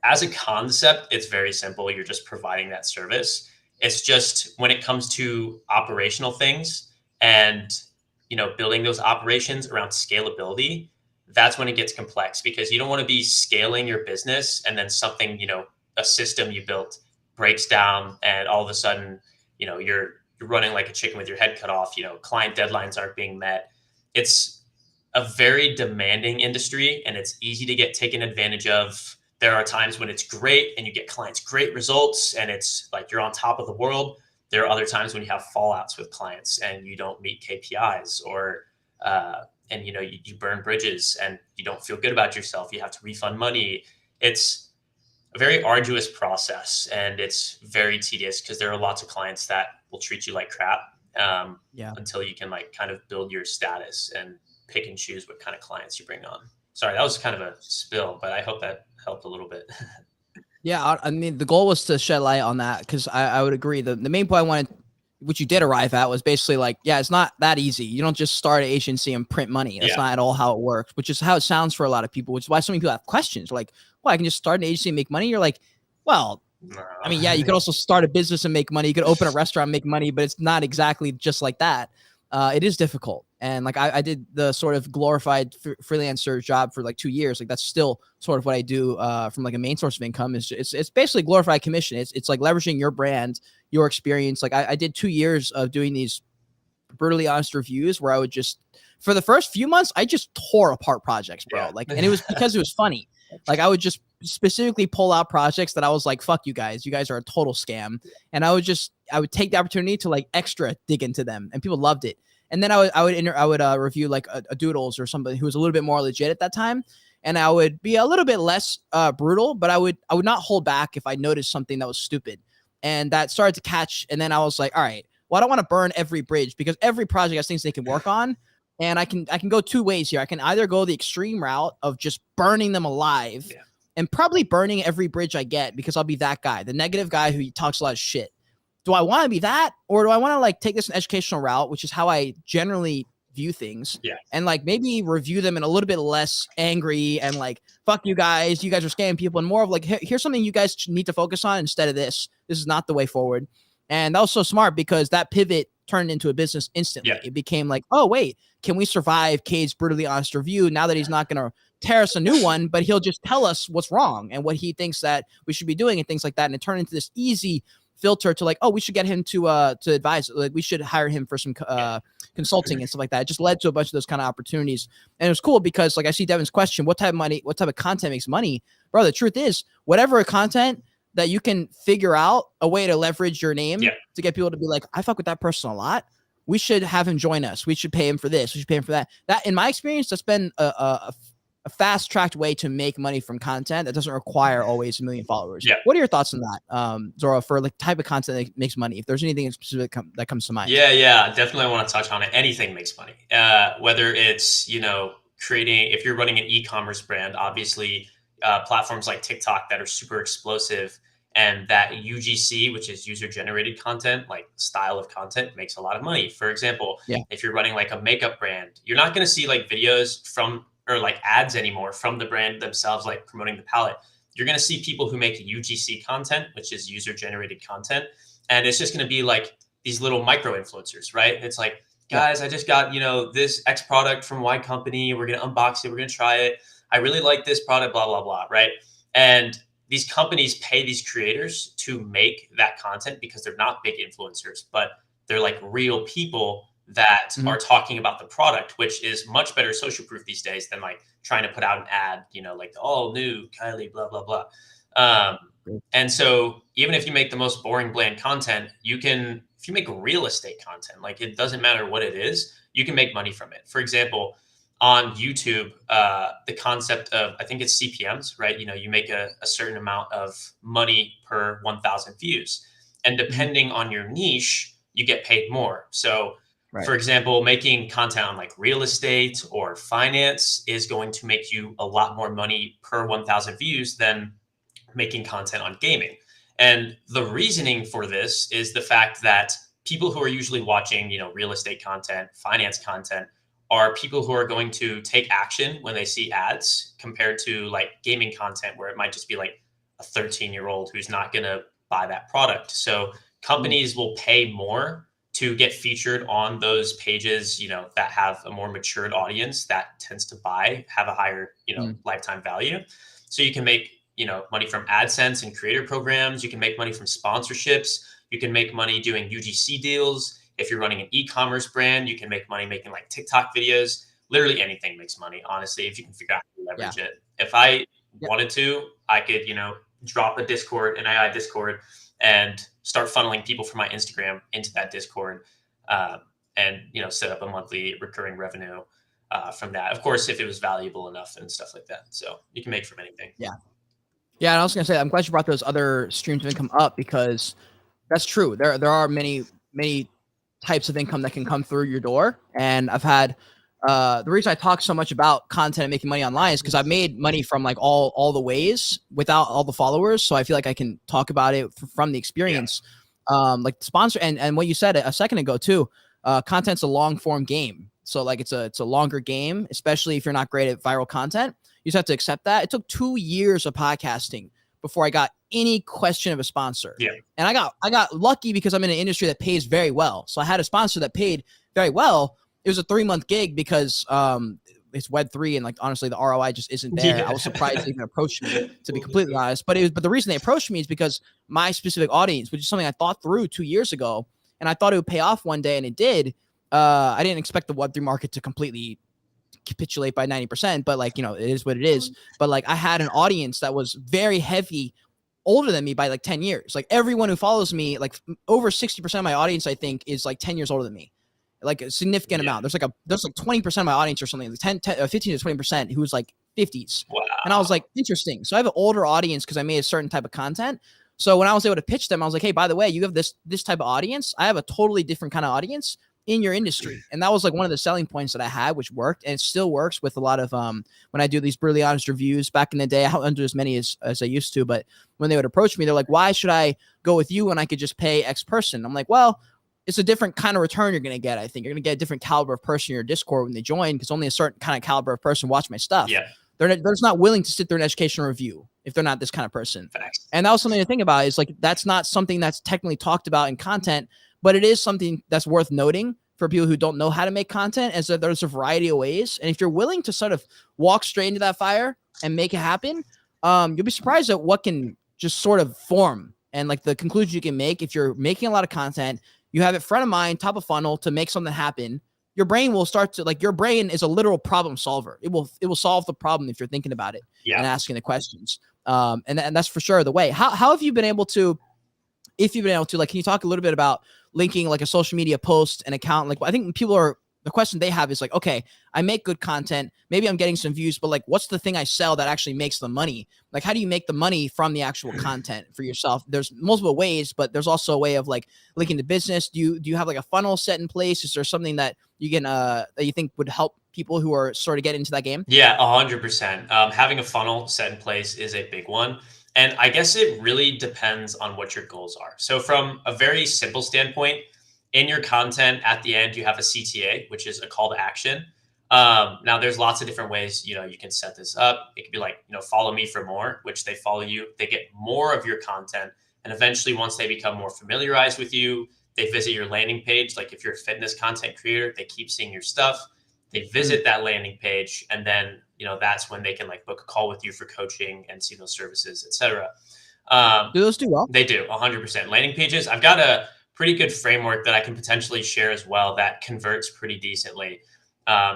as a concept, it's very simple. You're just providing that service. It's just when it comes to operational things and, you know, building those operations around scalability, that's when it gets complex, because you don't want to be scaling your business and then something, you know, a system you built breaks down and all of a sudden, you know, you're running like a chicken with your head cut off, you know, client deadlines aren't being met. It's a very demanding industry and it's easy to get taken advantage of. There are times when it's great and you get clients great results and it's like you're on top of the world. There are other times when you have fallouts with clients and you don't meet KPIs, or and you know, you burn bridges and you don't feel good about yourself. You have to refund money. It's a very arduous process and it's very tedious because there are lots of clients that will treat you like crap until you can like kind of build your status and pick and choose what kind of clients you bring on. Sorry, that was kind of a spill, but I hope that helped a little bit. Yeah, I mean, the goal was to shed light on that because I would agree. The main point I wanted, which you did arrive at, was basically like, yeah, it's not that easy. You don't just start an agency and print money. That's not at all how it works, which is how it sounds for a lot of people, which is why so many people have questions. Like, well, I can just start an agency and make money. You're like, well, No. I mean, yeah, you could also start a business and make money. You could open a restaurant and make money, but it's not exactly just like that. It is difficult. And like I did the sort of glorified freelancer job for like 2 years. Like that's still sort of what I do from like a main source of income. It's basically glorified commission. It's like leveraging your brand, your experience. Like I did 2 years of doing these brutally honest reviews where I would just, for the first few months, I just tore apart projects, bro. Yeah. Like, and it was because it was funny. Like I would just specifically pull out projects that I was like, fuck you guys are a total scam. And I would take the opportunity to like extra dig into them, and people loved it. And then I would review like a Doodles or somebody who was a little bit more legit at that time. And I would be a little bit less brutal, but I would not hold back if I noticed something that was stupid. And that started to catch. And then I was like, all right, well, I don't want to burn every bridge because every project has things they can work on. And I can go 2 ways here. I can either go the extreme route of just burning them alive and probably burning every bridge I get, because I'll be that guy, the negative guy who talks a lot of shit. Do I want to be that, or do I want to like take this an educational route, which is how I generally view things, and like maybe review them in a little bit less angry and like, fuck you guys are scamming people, and more of like, here's something you guys need to focus on instead of this. This is not the way forward. And that was so smart because that pivot turned into a business instantly. It became like, oh wait, can we survive Cade's brutally honest review now that he's not going to tear us a new one, but he'll just tell us what's wrong and what he thinks that we should be doing and things like that. And it turned into this easy filter to like, oh, we should get him to advise, like we should hire him for some consulting and stuff like that. It just led to a bunch of those kind of opportunities. And it was cool because like I see Devin's question, what type of content makes money? Bro, the truth is, whatever content that you can figure out a way to leverage your name to get people to be like, I fuck with that person a lot, we should have him join us. We should pay him for this. We should pay him for that. That, in my experience, that's been a fast-tracked way to make money from content that doesn't require always 1 million followers. What are your thoughts on that, Zoro, for like type of content that makes money? If there's anything specific that comes to mind. Yeah, definitely want to touch on it. Anything makes money. Whether it's, you know, creating, if you're running an e-commerce brand, obviously platforms like TikTok that are super explosive, and that UGC, which is user-generated content, like style of content, makes a lot of money. For example, if you're running like a makeup brand, you're not going to see like videos from, or like ads anymore from the brand themselves, like promoting the palette. You're going to see people who make UGC content, which is user-generated content. And it's just going to be like these little micro influencers, right? It's like, guys, I just got, you know, this X product from Y company. We're going to unbox it. We're going to try it. I really like this product, blah, blah, blah, right? And these companies pay these creators to make that content because they're not big influencers, but they're like real people that are talking about the product, which is much better social proof these days than like trying to put out an ad, you know, like the all new Kylie, blah, blah, blah. And so even if you make the most boring, bland content, you can, if if you make real estate content, like it doesn't matter what it is, you can make money from it. For example, on YouTube, the concept of, I think it's CPMs, right? You make a certain amount of money per 1,000 views. And depending on your niche, you get paid more. So for example, making content on like real estate or finance is going to make you a lot more money per 1,000 views than making content on gaming. And the reasoning for this is the fact that people who are usually watching, real estate content, finance content, are people who are going to take action when they see ads, compared to like gaming content where it might just be like a 13-year-old who's not going to buy that product. So companies will pay more to get featured on those pages, that have a more matured audience that tends to have a higher, lifetime value. So you can make, money from AdSense and creator programs. You can make money from sponsorships. You can make money doing UGC deals. If you're running an e-commerce brand, you can make money making like TikTok videos. Literally anything makes money, honestly, if you can figure out how to leverage it. If I wanted to, I could, drop a Discord, an AI Discord, and start funneling people from my Instagram into that Discord, and set up a monthly recurring revenue from that. Of course, if it was valuable enough and stuff like that. So you can make from anything. Yeah, and I was gonna say, I'm glad you brought those other streams of income up, because that's true. There are many types of income that can come through your door, and I've had the reason I talk so much about content and making money online is because I've made money from like all the ways without all the followers. So I feel like I can talk about it from the experience. Like the sponsor and what you said a second ago too. Content's a long form game, so like it's a longer game, especially if you're not great at viral content. You just have to accept that. It took 2 years of podcasting before I got any question of a sponsor. And I got lucky because I'm in an industry that pays very well. So I had a sponsor that paid very well. It was a 3-month gig because it's Web3, and like honestly the ROI just isn't there. I was surprised they even approached me, to be completely honest. But the reason they approached me is because my specific audience, which is something I thought through 2 years ago, and I thought it would pay off one day, and it did. I didn't expect the Web3 market to completely capitulate by 90%, but like, it is what it is. But like I had an audience that was very heavy, older than me by like 10 years. Like everyone who follows me, like over 60% of my audience, I think, is like 10 years older than me. Like a significant amount. There's like 20% of my audience or something, like 15 to 20% who's like 50s. Wow. And I was like, interesting. So I have an older audience because I made a certain type of content. So when I was able to pitch them, I was like, hey, by the way, you have this type of audience. I have a totally different kind of audience in your industry. And that was like one of the selling points that I had, which worked, and it still works with a lot of when I do these brutally honest reviews. Back in the day, I don't do as many as I used to, but when they would approach me, they're like, why should I go with you when I could just pay X person? I'm like, well, it's a different kind of return you're going to get. I think you're going to get a different caliber of person in your Discord when they join, because only a certain kind of caliber of person watch my stuff. They're just not willing to sit through an educational review if they're not this kind of person. And that was something to think about, is like, that's not something that's technically talked about in content, but it is something that's worth noting for people who don't know how to make content, and so there's a variety of ways. And if you're willing to sort of walk straight into that fire and make it happen, you'll be surprised at what can just sort of form, and like the conclusion you can make if you're making a lot of content. You have it front of mind, top of funnel to make something happen. Your brain will start to, like, your brain is a literal problem solver. It will solve the problem if you're thinking about it and asking the questions. And that's for sure the way. How have you been able to, if you've been able to, like, can you talk a little bit about linking like a social media post, an account? Like, I think the question they have is like, okay, I make good content, maybe I'm getting some views, but like, what's the thing I sell that actually makes the money? Like, how do you make the money from the actual content for yourself? There's multiple ways, but there's also a way of like linking to business. Do you have like a funnel set in place? Is there something that you can that you think would help people who are sort of getting into that game? Yeah, 100%. Having a funnel set in place is a big one. And I guess it really depends on what your goals are. So from a very simple standpoint, in your content at the end, you have a CTA, which is a call to action. Now there's lots of different ways, you can set this up. It could be like, follow me for more, which they follow you, they get more of your content. And eventually, once they become more familiarized with you, they visit your landing page. Like if you're a fitness content creator, they keep seeing your stuff. They visit that landing page, and then, that's when they can like book a call with you for coaching and see those services, etc. Do those do well? They do 100%. Landing pages, I've got a pretty good framework that I can potentially share as well that converts pretty decently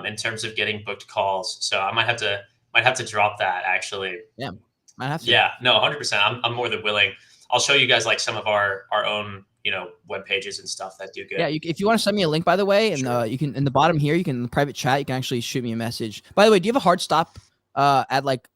in terms of getting booked calls. So I might have to drop that, actually. Yeah, might have to. Yeah, no, 100%. I'm more than willing. I'll show you guys like some of our own web pages and stuff that do good. Yeah, if you want to send me a link, by the way, and Sure. you can in the bottom here, you can in the private chat, you can actually shoot me a message. By the way, do you have a hard stop at like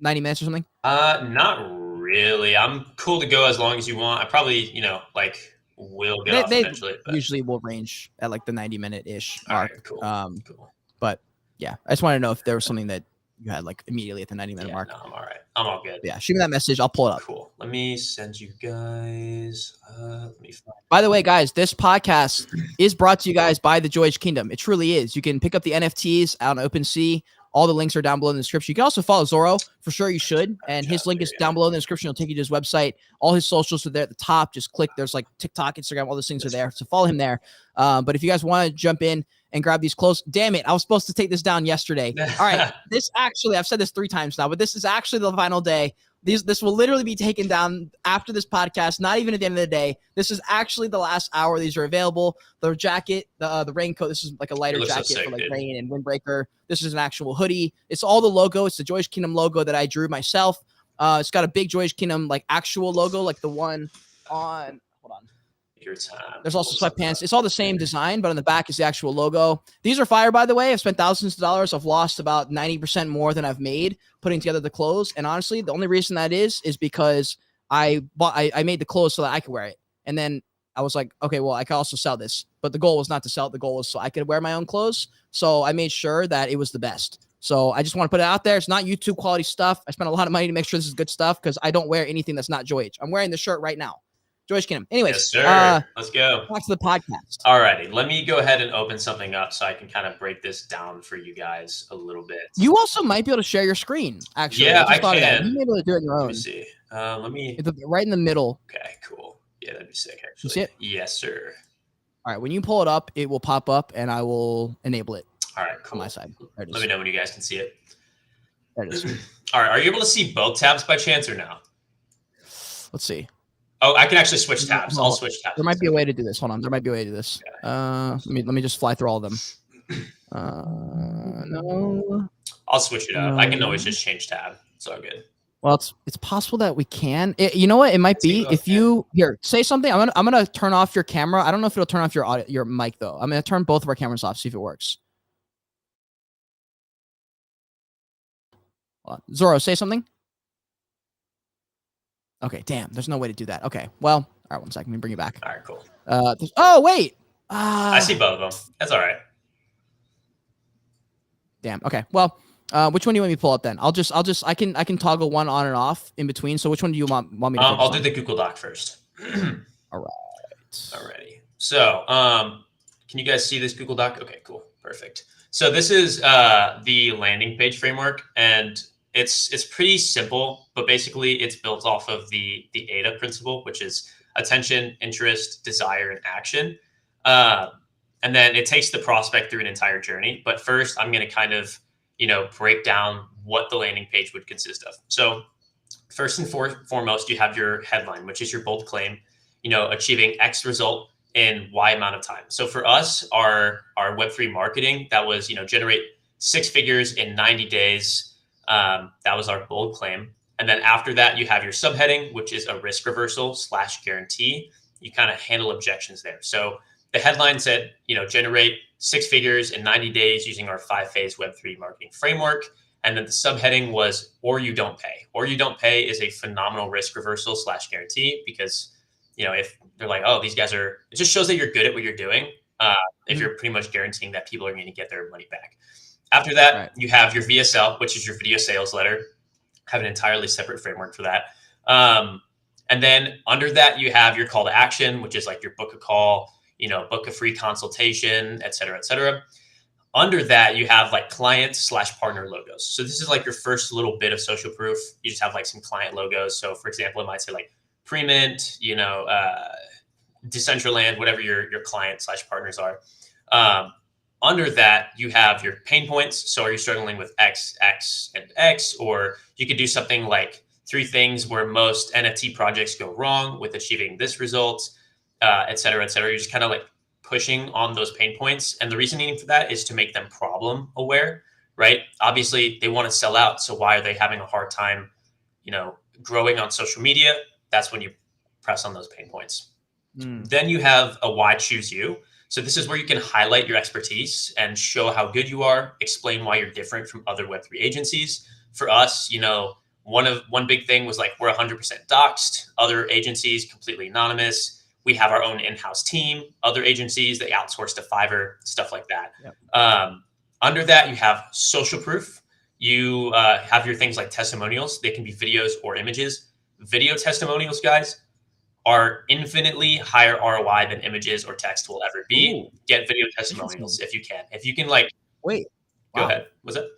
90 minutes or something? Not really. I'm cool to go as long as you want. I probably, like will get off They eventually. But... usually will range at like the 90-minute-ish mark. All right, cool. Cool. But yeah, I just want to know if there was something that you had like immediately at the 90-minute mark. No, I'm all right. I'm all good. Yeah, shoot me that message. I'll pull it up. Cool. Let me send you guys. Let me find. By the way, guys, this podcast is brought to you guys by the Joy Kingdom. It truly is. You can pick up the NFTs out on OpenSea. All the links are down below in the description. You can also follow Zoro. For sure, you should. And his link is down below in the description. It'll take you to his website. All his socials are there at the top. Just click. There's like TikTok, Instagram, all those things are there. So follow him there. But if you guys want to jump in and grab these clothes, damn it, I was supposed to take this down yesterday. All right, this actually, I've said this 3 times now, but this is actually the final day. This will literally be taken down after this podcast, not even at the end of the day. This is actually the last hour. These are available. The jacket, the raincoat, this is like a lighter jacket so sick, for like dude. rain and windbreaker. This is an actual hoodie. It's all the logo. It's the Joyish Kingdom logo that I drew myself. It's got a big Joyish Kingdom like actual logo, like the one on, hold on. Your time. There's also sweatpants. It's all the same design, but on the back is the actual logo. These are fire, by the way. I've spent thousands of dollars. I've lost about 90% more than I've made putting together the clothes. And honestly, the only reason that is because I made the clothes so that I could wear it. And then I was like, okay, well, I could also sell this. But the goal was not to sell it. The goal was so I could wear my own clothes. So I made sure that it was the best. So I just want to put it out there. It's not YouTube quality stuff. I spent a lot of money to make sure this is good stuff because I don't wear anything that's not Joy H. I'm wearing the shirt right now. Joyish Kingdom. Anyways, yes, sir. Let's go. Back to the podcast. All righty. Let me go ahead and open something up so I can kind of break this down for you guys a little bit. You also might be able to share your screen, actually. Yeah, I can. You may be able to do it on your own. Let me see. Right in the middle. Okay, cool. Yeah, that'd be sick, actually. You see it? Yes, sir. All right. When you pull it up, it will pop up, and I will enable it. All right, cool. On my side. There it is. Let me know when you guys can see it. There it is. All right. Are you able to see both tabs by chance or no? Let's see. Oh, I can actually switch tabs. I'll switch tabs. There might be a way to do this. Hold on. There might be a way to do this. Okay. Let me just fly through all of them. No. I'll switch it up. I can always just change tab. It's all good. Well, it's possible that we can. You know what? It might be if you here say something. I'm gonna turn off your camera. I don't know if it'll turn off your mic though. I'm gonna turn both of our cameras off. See if it works. Zoro, say something. Okay, damn. There's no way to do that. Okay, well, all right. 1 second. Let me bring you back. All right, cool. Oh wait. I see both of them. That's all right. Damn. Okay. Well, which one do you want me to pull up then? I can toggle one on and off in between. So which one do you want me to? I'll do the Google Doc first. All right. Alrighty. So, can you guys see this Google Doc? Okay, cool, perfect. So this is the landing page framework, and it's pretty simple, but basically it's built off of the AIDA principle, which is attention, interest, desire, and action. And then it takes the prospect through an entire journey. But first, I'm going to kind of, break down what the landing page would consist of. So first and foremost, you have your headline, which is your bold claim, achieving X result in Y amount of time. So for us, our Web3 marketing, that was, generate 6 figures in 90 days. That was our bold claim. And then after that, you have your subheading, which is a risk reversal / guarantee. You kind of handle objections there. So the headline said, generate 6 figures in 90 days using our 5-phase Web3 marketing framework. And then the subheading was, or you don't pay. Or you don't pay is a phenomenal risk reversal / guarantee because, if they're like, oh, these guys it just shows that you're good at what you're doing. If you're pretty much guaranteeing that people are going to get their money back. After that, You have your VSL, which is your video sales letter. Have an entirely separate framework for that. And then under that, you have your call to action, which is like your book a call, book a free consultation, et cetera, et cetera. Under that, you have like client / partner logos. So this is like your first little bit of social proof. You just have like some client logos. So for example, it might say like Premint, Decentraland, whatever your client / partners are. Under that, you have your pain points. So are you struggling with X, X, and X? Or you could do something like 3 things where most NFT projects go wrong with achieving this result, et cetera, et cetera. You're just kind of like pushing on those pain points. And the reasoning for that is to make them problem aware, right? Obviously, they want to sell out. So why are they having a hard time, growing on social media? That's when you press on those pain points. Then you have a why choose you. So this is where you can highlight your expertise and show how good you are, explain why you're different from other Web3 agencies. For us, you know, one big thing was like, we're 100% doxed. Other agencies completely anonymous. We have our own in-house team. Other agencies, they outsource to Fiverr, stuff like that. Yep. Under that, you have social proof. You have your things like testimonials. They can be videos or images. Video testimonials, guys, are infinitely higher ROI than images or text will ever be. Ooh, Get video testimonials if you can. If you can, like, wait, go wow. ahead. What's that?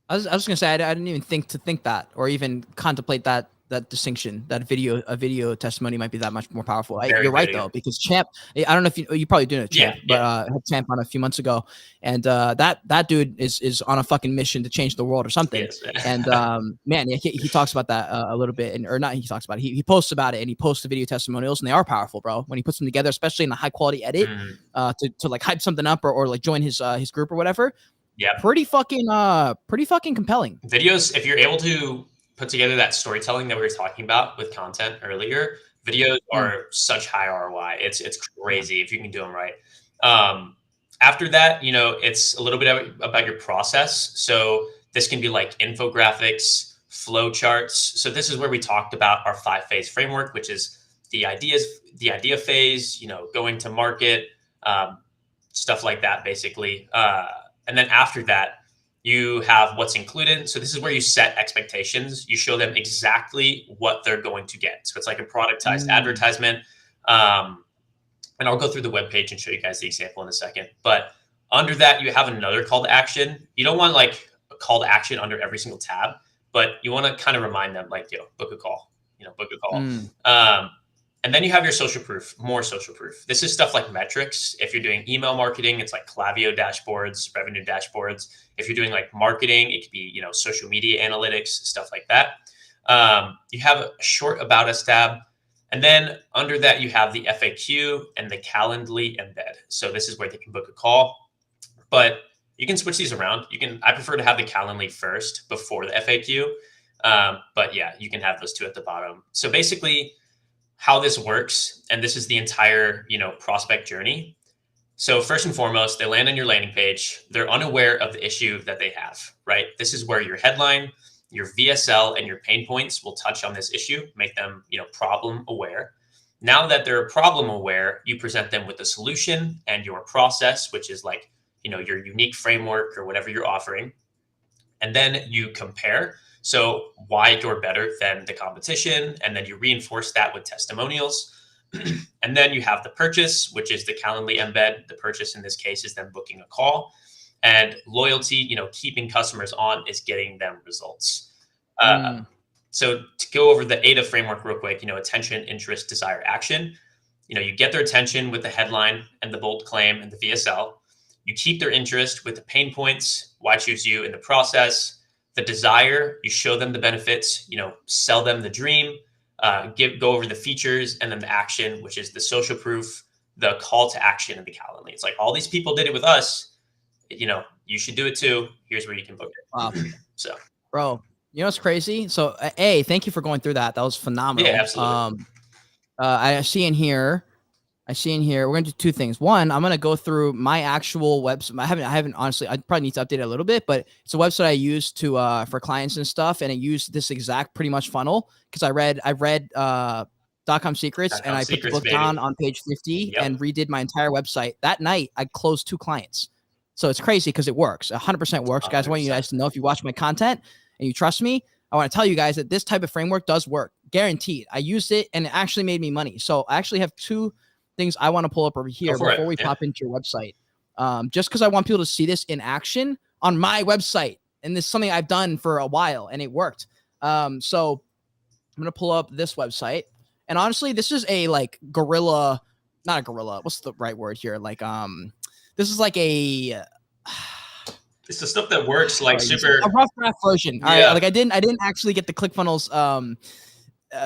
I was gonna say I didn't even think that or even contemplate that distinction, that a video testimony might be that much more powerful. You're right though, because Champ, I don't know if you probably do know Champ, but I had Champ on a few months ago, and that dude is on a fucking mission to change the world or something. Yes. And man, yeah, he talks about that a little bit, and or not he talks about it. He posts about it, and he posts the video testimonials, and they are powerful, bro. When he puts them together, especially in a high quality edit, to like hype something up or like join his group or whatever. Yeah. Pretty fucking compelling. Videos, if you're able to put together that storytelling that we were talking about with content earlier, videos are such high ROI. It's crazy if you can do them right. After that, you know, it's a little bit about your process. So this can be like infographics, flow charts. So this is where we talked about our 5-phase framework, which is the idea phase, you know, going to market, stuff like that, basically. And then after that, you have what's included. So this is where you set expectations. You show them exactly what they're going to get. So it's like a productized advertisement. And I'll go through the webpage and show you guys the example in a second. But under that, you have another call to action. You don't want like a call to action under every single tab, but you want to kind of remind them like, book a call, book a call. And then you have your social proof, more social proof. This is stuff like metrics. If you're doing email marketing, it's like Klaviyo dashboards, revenue dashboards. If you're doing like marketing, it could be, social media analytics, stuff like that. You have a short about us tab. And then under that, you have the FAQ and the Calendly embed. So this is where they can book a call, but you can switch these around. I prefer to have the Calendly first before the FAQ. But yeah, you can have those two at the bottom. So basically, how this works, and this is the entire, prospect journey. So first and foremost, they land on your landing page. They're unaware of the issue that they have, right? This is where your headline, your VSL, and your pain points will touch on this issue, make them, problem aware. Now that they're problem aware, you present them with a solution and your process, which is like, your unique framework or whatever you're offering. And then you compare. So why you're better than the competition, and then you reinforce that with testimonials. And then you have the purchase, which is the Calendly embed. The purchase in this case is them booking a call, and loyalty, keeping customers on is getting them results. So to go over the ADA framework real quick, attention, interest, desire, action. You get their attention with the headline and the bold claim and the VSL. You keep their interest with the pain points, why choose you in the process. The desire, you show them the benefits, sell them the dream, go over the features, and then the action, which is the social proof, the call to action, and the Calendly. It's like, all these people did it with us. You should do it too. Here's where you can book it. Wow. So, bro, what's crazy? So, thank you for going through that. That was phenomenal. Yeah, absolutely. I see in here, we're going to do two things. One, I'm going to go through my actual website. I haven't honestly, I probably need to update it a little bit, but it's a website I use for clients and stuff. And it used this exact pretty much funnel because I read .com Secrets and I put the book down on page 50 and redid my entire website. That night, I closed 2 clients. So it's crazy because it works. 100% works. 100%. Guys, I want you guys to know, if you watch my content and you trust me, I want to tell you guys that this type of framework does work. Guaranteed. I used it and it actually made me money. So I actually have 2 things I want to pull up over here before we pop into your website. Just because I want people to see this in action on my website. And this is something I've done for a while and it worked. So I'm going to pull up this website. And honestly, this is a not a guerrilla. What's the right word here? This is like a... It's the stuff that works like super... A rough draft version. All right. I didn't actually get the ClickFunnels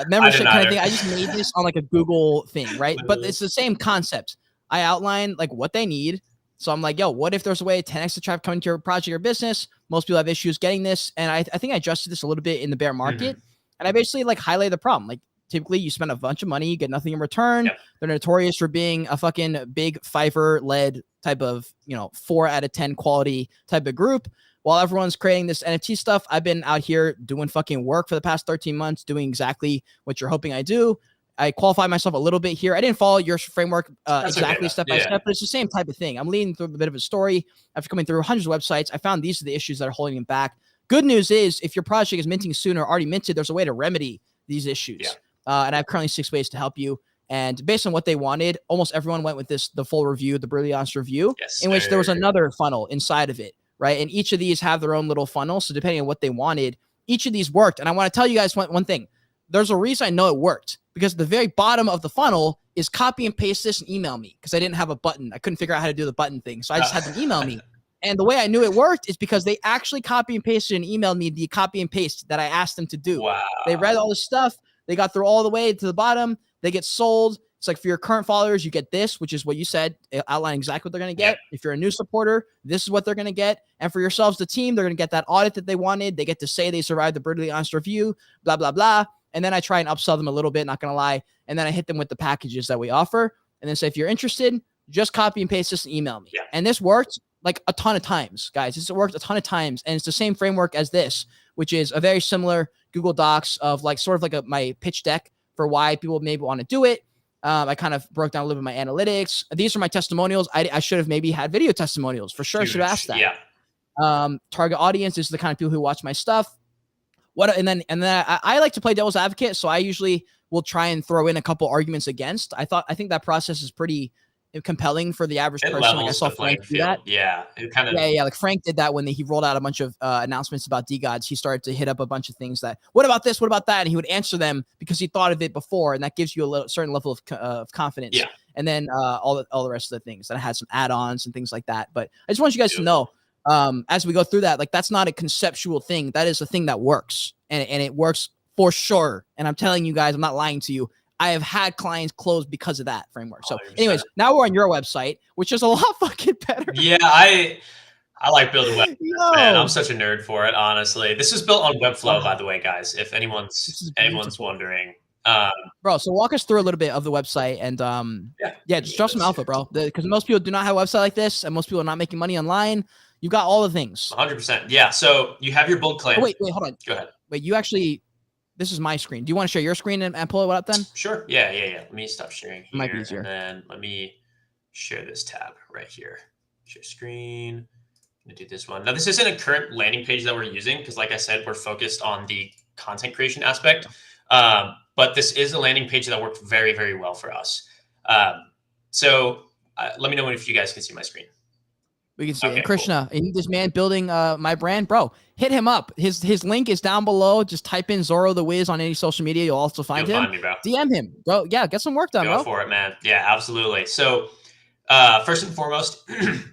membership kind of thing. I just made this on like a Google thing, right? But it's the same concept. I outline like what they need. So I'm like, yo, what if there's a way 10x the traffic coming to your project or business? Most people have issues getting this. And I think I adjusted this a little bit in the bear market. And I basically like highlight the problem. Like, typically you spend a bunch of money, you get nothing in return. Yep. They're notorious for being a fucking big Fiverr-led type of, 4 out of 10 quality type of group. While everyone's creating this NFT stuff, I've been out here doing fucking work for the past 13 months, doing exactly what you're hoping I do. I qualify myself a little bit here. I didn't follow your framework exactly step by step, but it's the same type of thing. I'm leading through a bit of a story. After coming through hundreds of websites, I found these are the issues that are holding them back. Good news is if your project is minting soon or already minted, there's a way to remedy these issues. Yeah. And I have currently 6 ways to help you. And based on what they wanted, almost everyone went with the full review, the brutally honest review, in which there was another funnel inside of it, right? And each of these have their own little funnel. So depending on what they wanted, each of these worked. And I want to tell you guys one thing. There's a reason I know it worked, because the very bottom of the funnel is copy and paste this and email me, because I didn't have a button. I couldn't figure out how to do the button thing. So I just had them email me. And the way I knew it worked is because they actually copy and pasted and emailed me the copy and paste that I asked them to do. Wow. They read all this stuff. They got through all the way to the bottom. They get sold. It's like for your current followers, you get this, which is what you said, outlining exactly what they're going to get. If you're a new supporter, this is what they're going to get. And for yourselves, the team, they're going to get that audit that they wanted. They get to say they survived the brutally honest review, blah, blah, blah. And then I try and upsell them a little bit, not going to lie. And then I hit them with the packages that we offer. And then say, if you're interested, just copy and paste this and email me. Yeah. And this worked like a ton of times, guys. This worked a ton of times. And it's the same framework as this, which is a very similar Google Docs of like sort of like my pitch deck for why people maybe want to do it. I kind of broke down a little bit of my analytics. These are my testimonials. I should have maybe had video testimonials for sure. I should have asked that. Yeah. Target audience is the kind of people who watch my stuff. And then I like to play devil's advocate. So I usually will try and throw in a couple arguments against. I think that process is pretty compelling for the average person. Like I saw Frank do that. Yeah. It kind of, yeah. Like Frank did that when he rolled out a bunch of announcements about DGods. He started to hit up a bunch of things that, what about this? What about that? And he would answer them because he thought of it before. And that gives you a certain level of confidence. Yeah. And then all the rest of the things that had some add-ons and things like that. But I just want you guys to know, as we go through that, like that's not a conceptual thing. That is a thing that works, and it works for sure. And I'm telling you guys, I'm not lying to you. I have had clients close because of that framework. So 100%. anyways, now we're on your website, which is a lot fucking better. Yeah, I like building websites, man. I'm such a nerd for it, honestly. This is built on Webflow, by the way, guys, if anyone's wondering. Bro, so walk us through a little bit of the website and just drop some alpha, bro. Because most people do not have a website like this, and most people are not making money online. You got all the things. 100%. Yeah. So you have your bold claim. Oh, wait, hold on. Go ahead. Wait, you actually, this is my screen. Do you want to share your screen and pull it up then? Sure. Yeah. Let me stop sharing here. It might be easier. And then let me share this tab right here. Share screen. I'm going to do this one. Now, this isn't a current landing page that we're using because, like I said, we're focused on the content creation aspect. But this is a landing page that worked very, very well for us. So let me know if you guys can see my screen. We can see it. And Krishna, and this man building my brand, bro, hit him up. His link is down below. Just type in Zoro the Wiz on any social media. You'll also find him. Me, bro. DM him, bro. Yeah, get some work done, bro. Go for it, man. Yeah, absolutely. So first and foremost,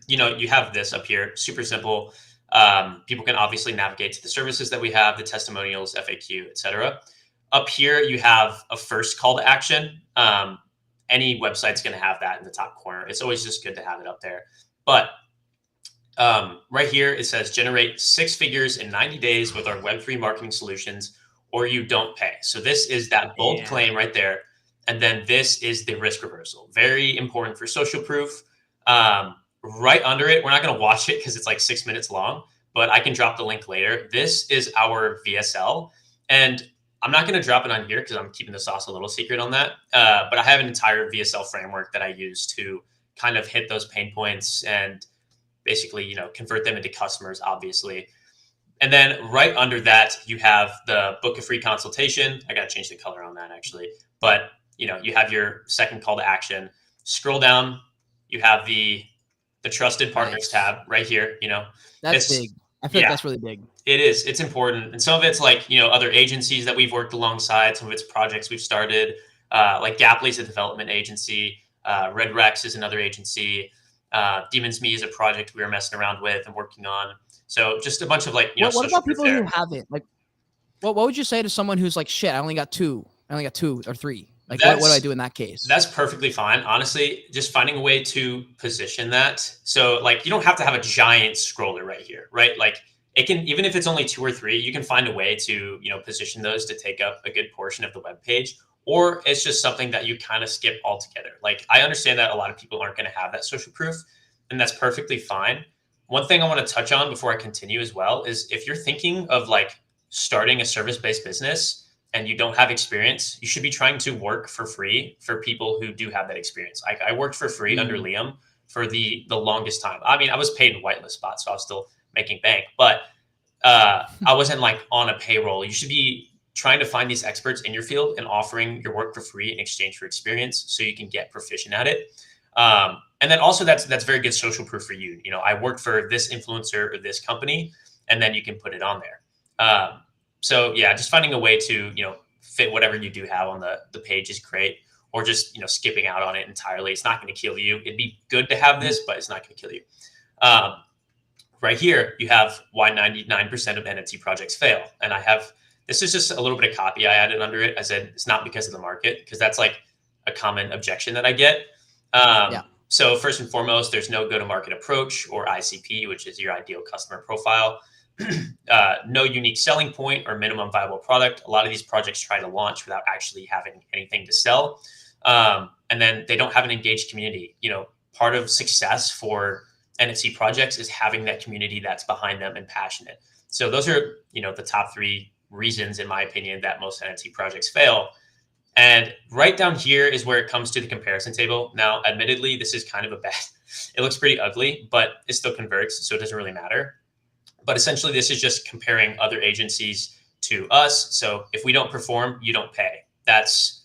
you have this up here. Super simple. People can obviously navigate to the services that we have, the testimonials, FAQ, etc. Up here, you have a first call to action. Any website's going to have that in the top corner. It's always just good to have it up there. But right here, it says generate 6 figures in 90 days with our Web3 marketing solutions, or you don't pay. So this is that bold claim right there. And then this is the risk reversal. Very important for social proof. Right under it, we're not going to watch it because it's like 6 minutes long, but I can drop the link later. This is our VSL. And I'm not going to drop it on here because I'm keeping the sauce a little secret on that. But I have an entire VSL framework that I use to kind of hit those pain points and basically, convert them into customers, obviously. And then right under that, you have the book a free consultation. I got to change the color on that actually. But, you have your second call to action. Scroll down, you have the trusted partners tab right here. That's big. I feel like that's really big. It is. It's important. And some of it's like, other agencies that we've worked alongside. Some of it's projects we've started. Like Gapley's a development agency. Red Rex is another agency. Demons Me is a project we were messing around with and working on. So just a bunch of like, what about people who haven't? Like, what would you say to someone who's like, shit, I only got 2 or 3. Like, what do I do in that case? That's perfectly fine. Honestly, just finding a way to position that. So like, you don't have to have a giant scroller right here, right? Like it can, even if it's only 2 or 3, you can find a way to, position those to take up a good portion of the web page. or it's just something that you kind of skip altogether. Like, I understand that a lot of people aren't going to have that social proof, and that's perfectly fine. One thing I want to touch on before I continue as well is if you're thinking of like starting a service-based business and you don't have experience, you should be trying to work for free for people who do have that experience. I worked for free under Liam for the longest time. I mean, I was paid in whitelist spots, so I was still making bank, but I wasn't like on a payroll. You should be trying to find these experts in your field and offering your work for free in exchange for experience so you can get proficient at it. And then also that's very good social proof for you. You know, I worked for this influencer or this company, and then you can put it on there. So yeah, just finding a way to, you know, fit whatever you do have on the page is great, or just, you know, skipping out on it entirely. It's not going to kill you. It'd be good to have this, but it's not going to kill you. Right here, you have why 99% of NFT projects fail. And this is just a little bit of copy I added under it. I said, it's not because of the market, because that's like a common objection that I get. So first and foremost, there's no go-to-market approach, or ICP, which is your ideal customer profile. No unique selling point or minimum viable product. A lot of these projects try to launch without actually having anything to sell. And then they don't have an engaged community. You know, part of success for NFT projects is having that community that's behind them and passionate. So those are, you know, the top 3 reasons, in my opinion, that most NFT projects fail. And right down here is where it comes to the comparison table. Now, admittedly, this is kind of it looks pretty ugly, but it still converts, so it doesn't really matter. But essentially, this is just comparing other agencies to us. So if we don't perform, you don't pay. That's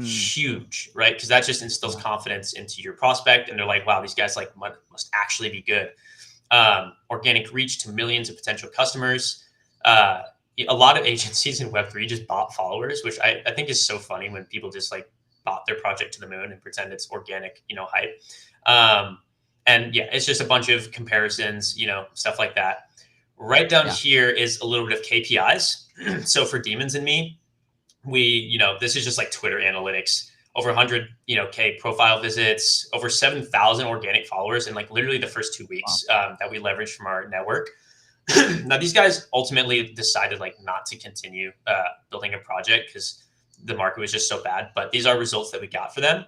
huge, right? Because that just instills confidence into your prospect, and they're like, wow, these guys like must actually be good. Organic reach to millions of potential customers. A lot of agencies in Web3 just bought followers, which I think is so funny when people just like bought their project to the moon and pretend it's organic, you know, hype. And yeah, it's just a bunch of comparisons, you know, stuff like that. Right down here is a little bit of KPIs. So for Demons and me, you know, this is just like Twitter analytics, over 100, you know, K profile visits, over 7,000 organic followers in like literally the first 2 weeks that we leveraged from our network. Now, these guys ultimately decided like not to continue building a project because the market was just so bad. But these are results that we got for them.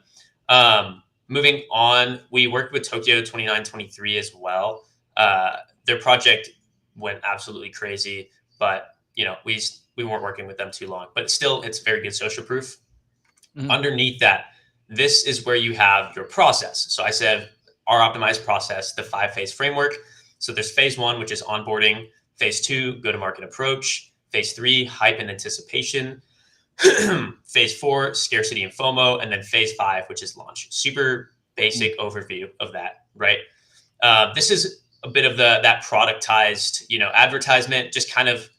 Moving on, we worked with Tokyo 2923 as well. Their project went absolutely crazy, but you know, we weren't working with them too long. But still, it's very good social proof. Underneath that, this is where you have your process. So I said our optimized process, the 5-phase framework. So there's phase 1, which is onboarding. Phase 2, go-to-market approach. Phase 3, hype and anticipation. Phase 4, scarcity and FOMO. And then phase 5, which is launch. Super basic overview of that, right? This is a bit of that productized, you know, advertisement, just kind of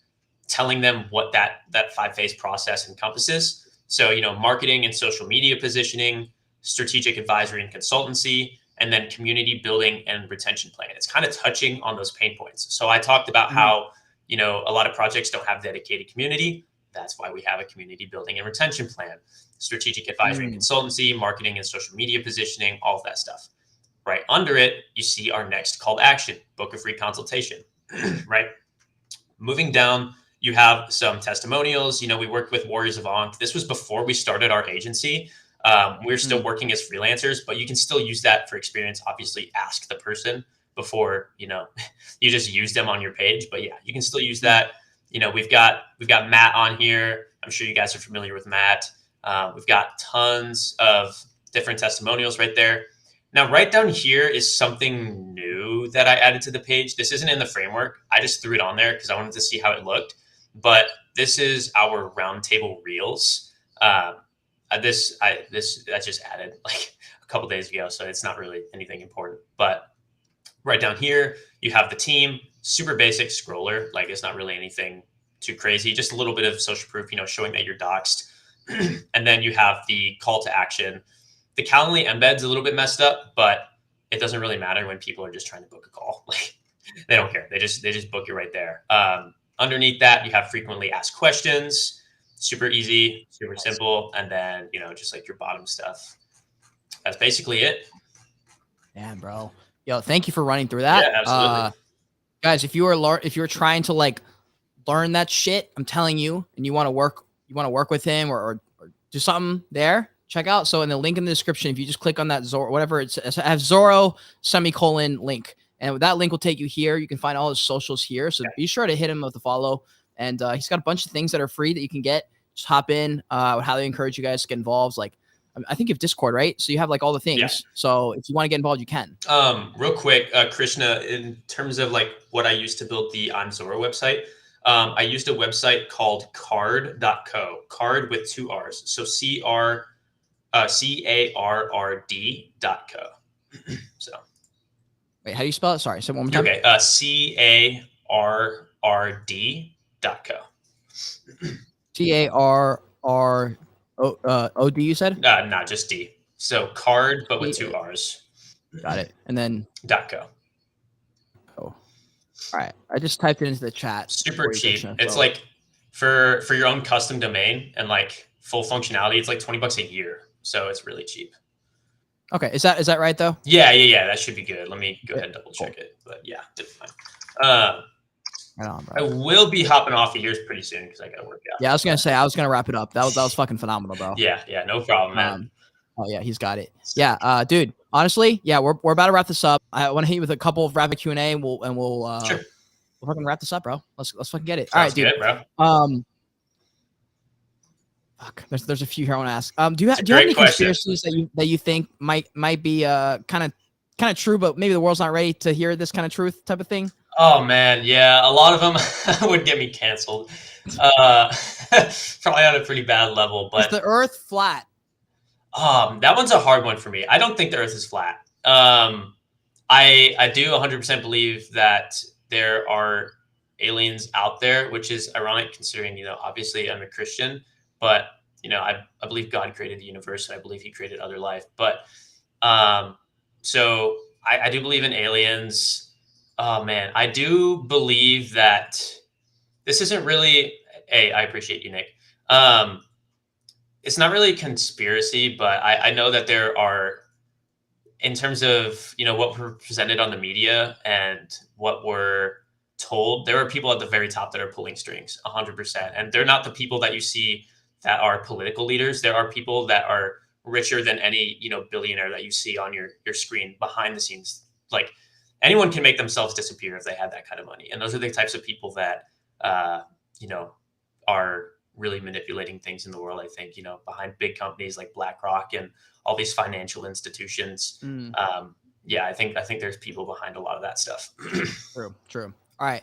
telling them what that 5-phase process encompasses. So, you know, marketing and social media positioning, strategic advisory and consultancy, and then community building and retention plan. It's kind of touching on those pain points. So I talked about how, you know, a lot of projects don't have dedicated community. That's why we have a community building and retention plan, strategic advisory and consultancy, marketing and social media positioning, all of that stuff. Right under it, you see our next call to action, book a free consultation, right? Moving down, you have some testimonials. You know, we worked with Warriors of Ankh. This was before we started our agency. We're still working as freelancers, but you can still use that for experience. Obviously, ask the person before, you know, you just use them on your page. But yeah, you can still use that. You know, we've got Matt on here. I'm sure you guys are familiar with Matt. We've got tons of different testimonials right there. Now, right down here is something new that I added to the page. This isn't in the framework. I just threw it on there because I wanted to see how it looked. But this is our roundtable reels. This I just added like a couple days ago, so it's not really anything important. But right down here, you have the team, super basic scroller. Like, it's not really anything too crazy, just a little bit of social proof, you know, showing that you're doxxed. And then you have the call to action. The Calendly embed's a little bit messed up, but it doesn't really matter when people are just trying to book a call. Like, they don't care. They just book you right there. Underneath that, you have frequently asked questions. Super easy, super simple. And then, you know, just like your bottom stuff. That's basically it. Damn, bro. Yo, thank you for running through that. Yeah, absolutely. Guys, if you're trying to like learn that shit, I'm telling you, and you want to work with him or do something there. Check out. So in the link in the description, if you just click on that Zoro, whatever it's, I have Zoro *link. And that link will take you here. You can find all his socials here. So be sure to hit him with a follow. And he's got a bunch of things that are free that you can get. Just hop in. I would highly encourage you guys to get involved. Like, I think you have Discord, right? So you have like all the things. Yeah. So if you want to get involved, you can. Real quick, Krishna, in terms of like what I used to build the I'm Zoro website, I used a website called card.co, card with 2 R's. So CARRD.co. So. Wait, how do you spell it? Sorry, say one more time. Okay, CARRD.co. CARROD, you said? Not just D. So card, but with 2 R's. Got it. And then .co. Oh, all right. I just typed it into the chat. Super cheap. It's like for your own custom domain and like full functionality, it's like $20 a year. So it's really cheap. Okay, is that right though? Yeah. That should be good. Let me go ahead and double check it. But yeah, it's fine. Right on, bro. I will be hopping off of yours pretty soon because I got to work out. Yeah, I was gonna say I was gonna wrap it up. That was fucking phenomenal, bro. Yeah, no problem, man. Oh yeah, he's got it. Yeah, dude. Honestly, yeah, we're about to wrap this up. I want to hit you with a couple of rapid Q&A, and we'll sure. We'll fucking wrap this up, bro. Let's fucking get it. Sounds all right, dude. Good, bro. Fuck. There's a few here I want to ask. Do you have any conspiracies that you think might be kind of true, but maybe the world's not ready to hear this kind of truth type of thing? Oh man, yeah, a lot of them would get me canceled. Probably on a pretty bad level, but is the Earth flat? That one's a hard one for me. I don't think the Earth is flat. I do 100% believe that there are aliens out there, which is ironic considering, obviously I'm a Christian, but I believe God created the universe and I believe he created other life. But so I do believe in aliens. Oh man, I do believe that this isn't really I appreciate you, Nick. It's not really a conspiracy, but I know that there are, in terms of, what we're presented on the media and what we're told, there are people at the very top that are pulling strings 100%. And they're not the people that you see that are political leaders. There are people that are richer than any, billionaire that you see on your screen behind the scenes. Like anyone can make themselves disappear if they had that kind of money. And those are the types of people that, are really manipulating things in the world. I think, behind big companies like BlackRock and all these financial institutions. Yeah, I think there's people behind a lot of that stuff. True. All right.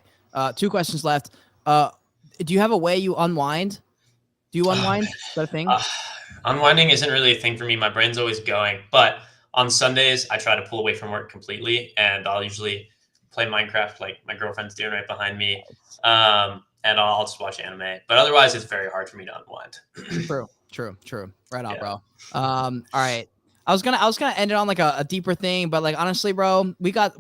2 questions left. Do you have a way you unwind? Do you unwind? Is that a thing? Unwinding isn't really a thing for me. My brain's always going, but on Sundays I try to pull away from work completely, and I'll usually play Minecraft like my girlfriend's doing right behind me. And I'll just watch anime, but otherwise it's very hard for me to unwind. True. Right on, bro. All right. I was gonna end it on like a deeper thing, but like honestly, bro, we got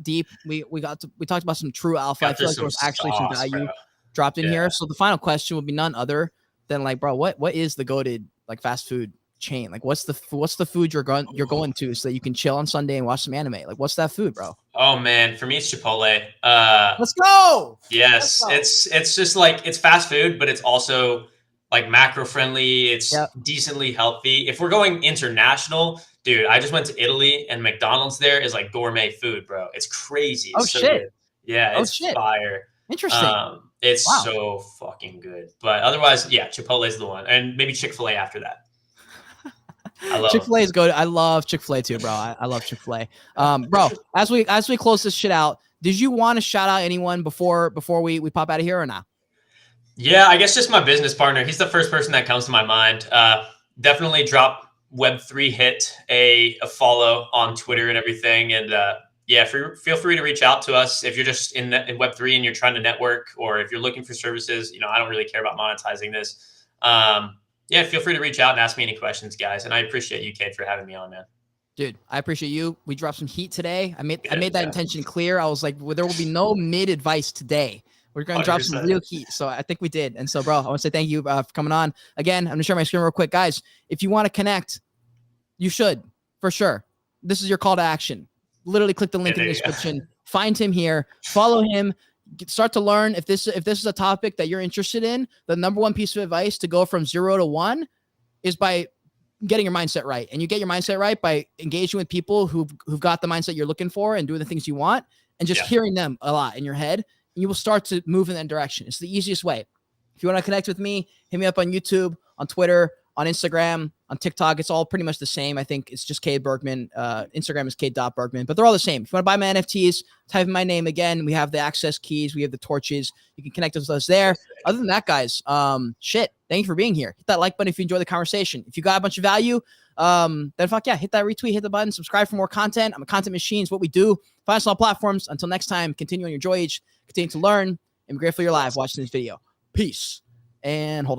deep. We talked about some true alpha. I feel like there was actually some value dropped in here. So the final question would be none other than like, bro, what is the goated like fast food chain? Like what's the food you're going to so that you can chill on Sunday and watch some anime? Like what's that food, bro? Oh man, for me it's Chipotle. Let's go. Yes, it's just like it's fast food, but it's also like macro friendly. It's decently healthy. If we're going international, dude, I just went to Italy and McDonald's there is like gourmet food, bro. It's crazy. It's so good. Yeah, it's fire. Interesting. It's so fucking good. But otherwise, yeah, Chipotle is the one, and maybe Chick-fil-A after that. I love Chick-fil-A is good. I love Chick-fil-A too, bro. I love Chick-fil-A. Bro, as we close this shit out, did you want to shout out anyone before we pop out of here or not? Yeah, I guess just my business partner. He's the first person that comes to my mind. Definitely drop Web3 Hit a follow on Twitter and everything. And yeah, feel free to reach out to us if you're just in Web3 and you're trying to network, or if you're looking for services. I don't really care about monetizing this. Yeah, feel free to reach out and ask me any questions, guys. And I appreciate you, Kate, for having me on, man. Dude, I appreciate you. We dropped some heat today. I made that intention clear. I was like, well, there will be no mid advice today. We're going to drop some real heat. So I think we did. And so, bro, I want to say thank you for coming on. Again, I'm going to share my screen real quick. Guys, if you want to connect, you should, for sure. This is your call to action. Literally click the link in the description. Find him here. Follow him. Start to learn if this is a topic that you're interested in. The number one piece of advice to go from 0 to 1, is by getting your mindset right. And you get your mindset right by engaging with people who've got the mindset you're looking for and doing the things you want and just hearing them a lot in your head. And you will start to move in that direction. It's the easiest way. If you want to connect with me, hit me up on YouTube, on Twitter, on Instagram, on TikTok. It's all pretty much the same. I think it's just Cade Bergman. Instagram is Cade.Bergman, but they're all the same. If you want to buy my NFTs, type in my name again. We have the access keys. We have the torches. You can connect with us there. Other than that, guys, thank you for being here. Hit that like button if you enjoy the conversation. If you got a bunch of value, then fuck yeah, hit that retweet, hit the button, subscribe for more content. I'm a content machine. It's what we do. Find us on all platforms. Until next time, continue on your joy age, continue to learn, and be grateful you're alive watching this video. Peace. And hold on.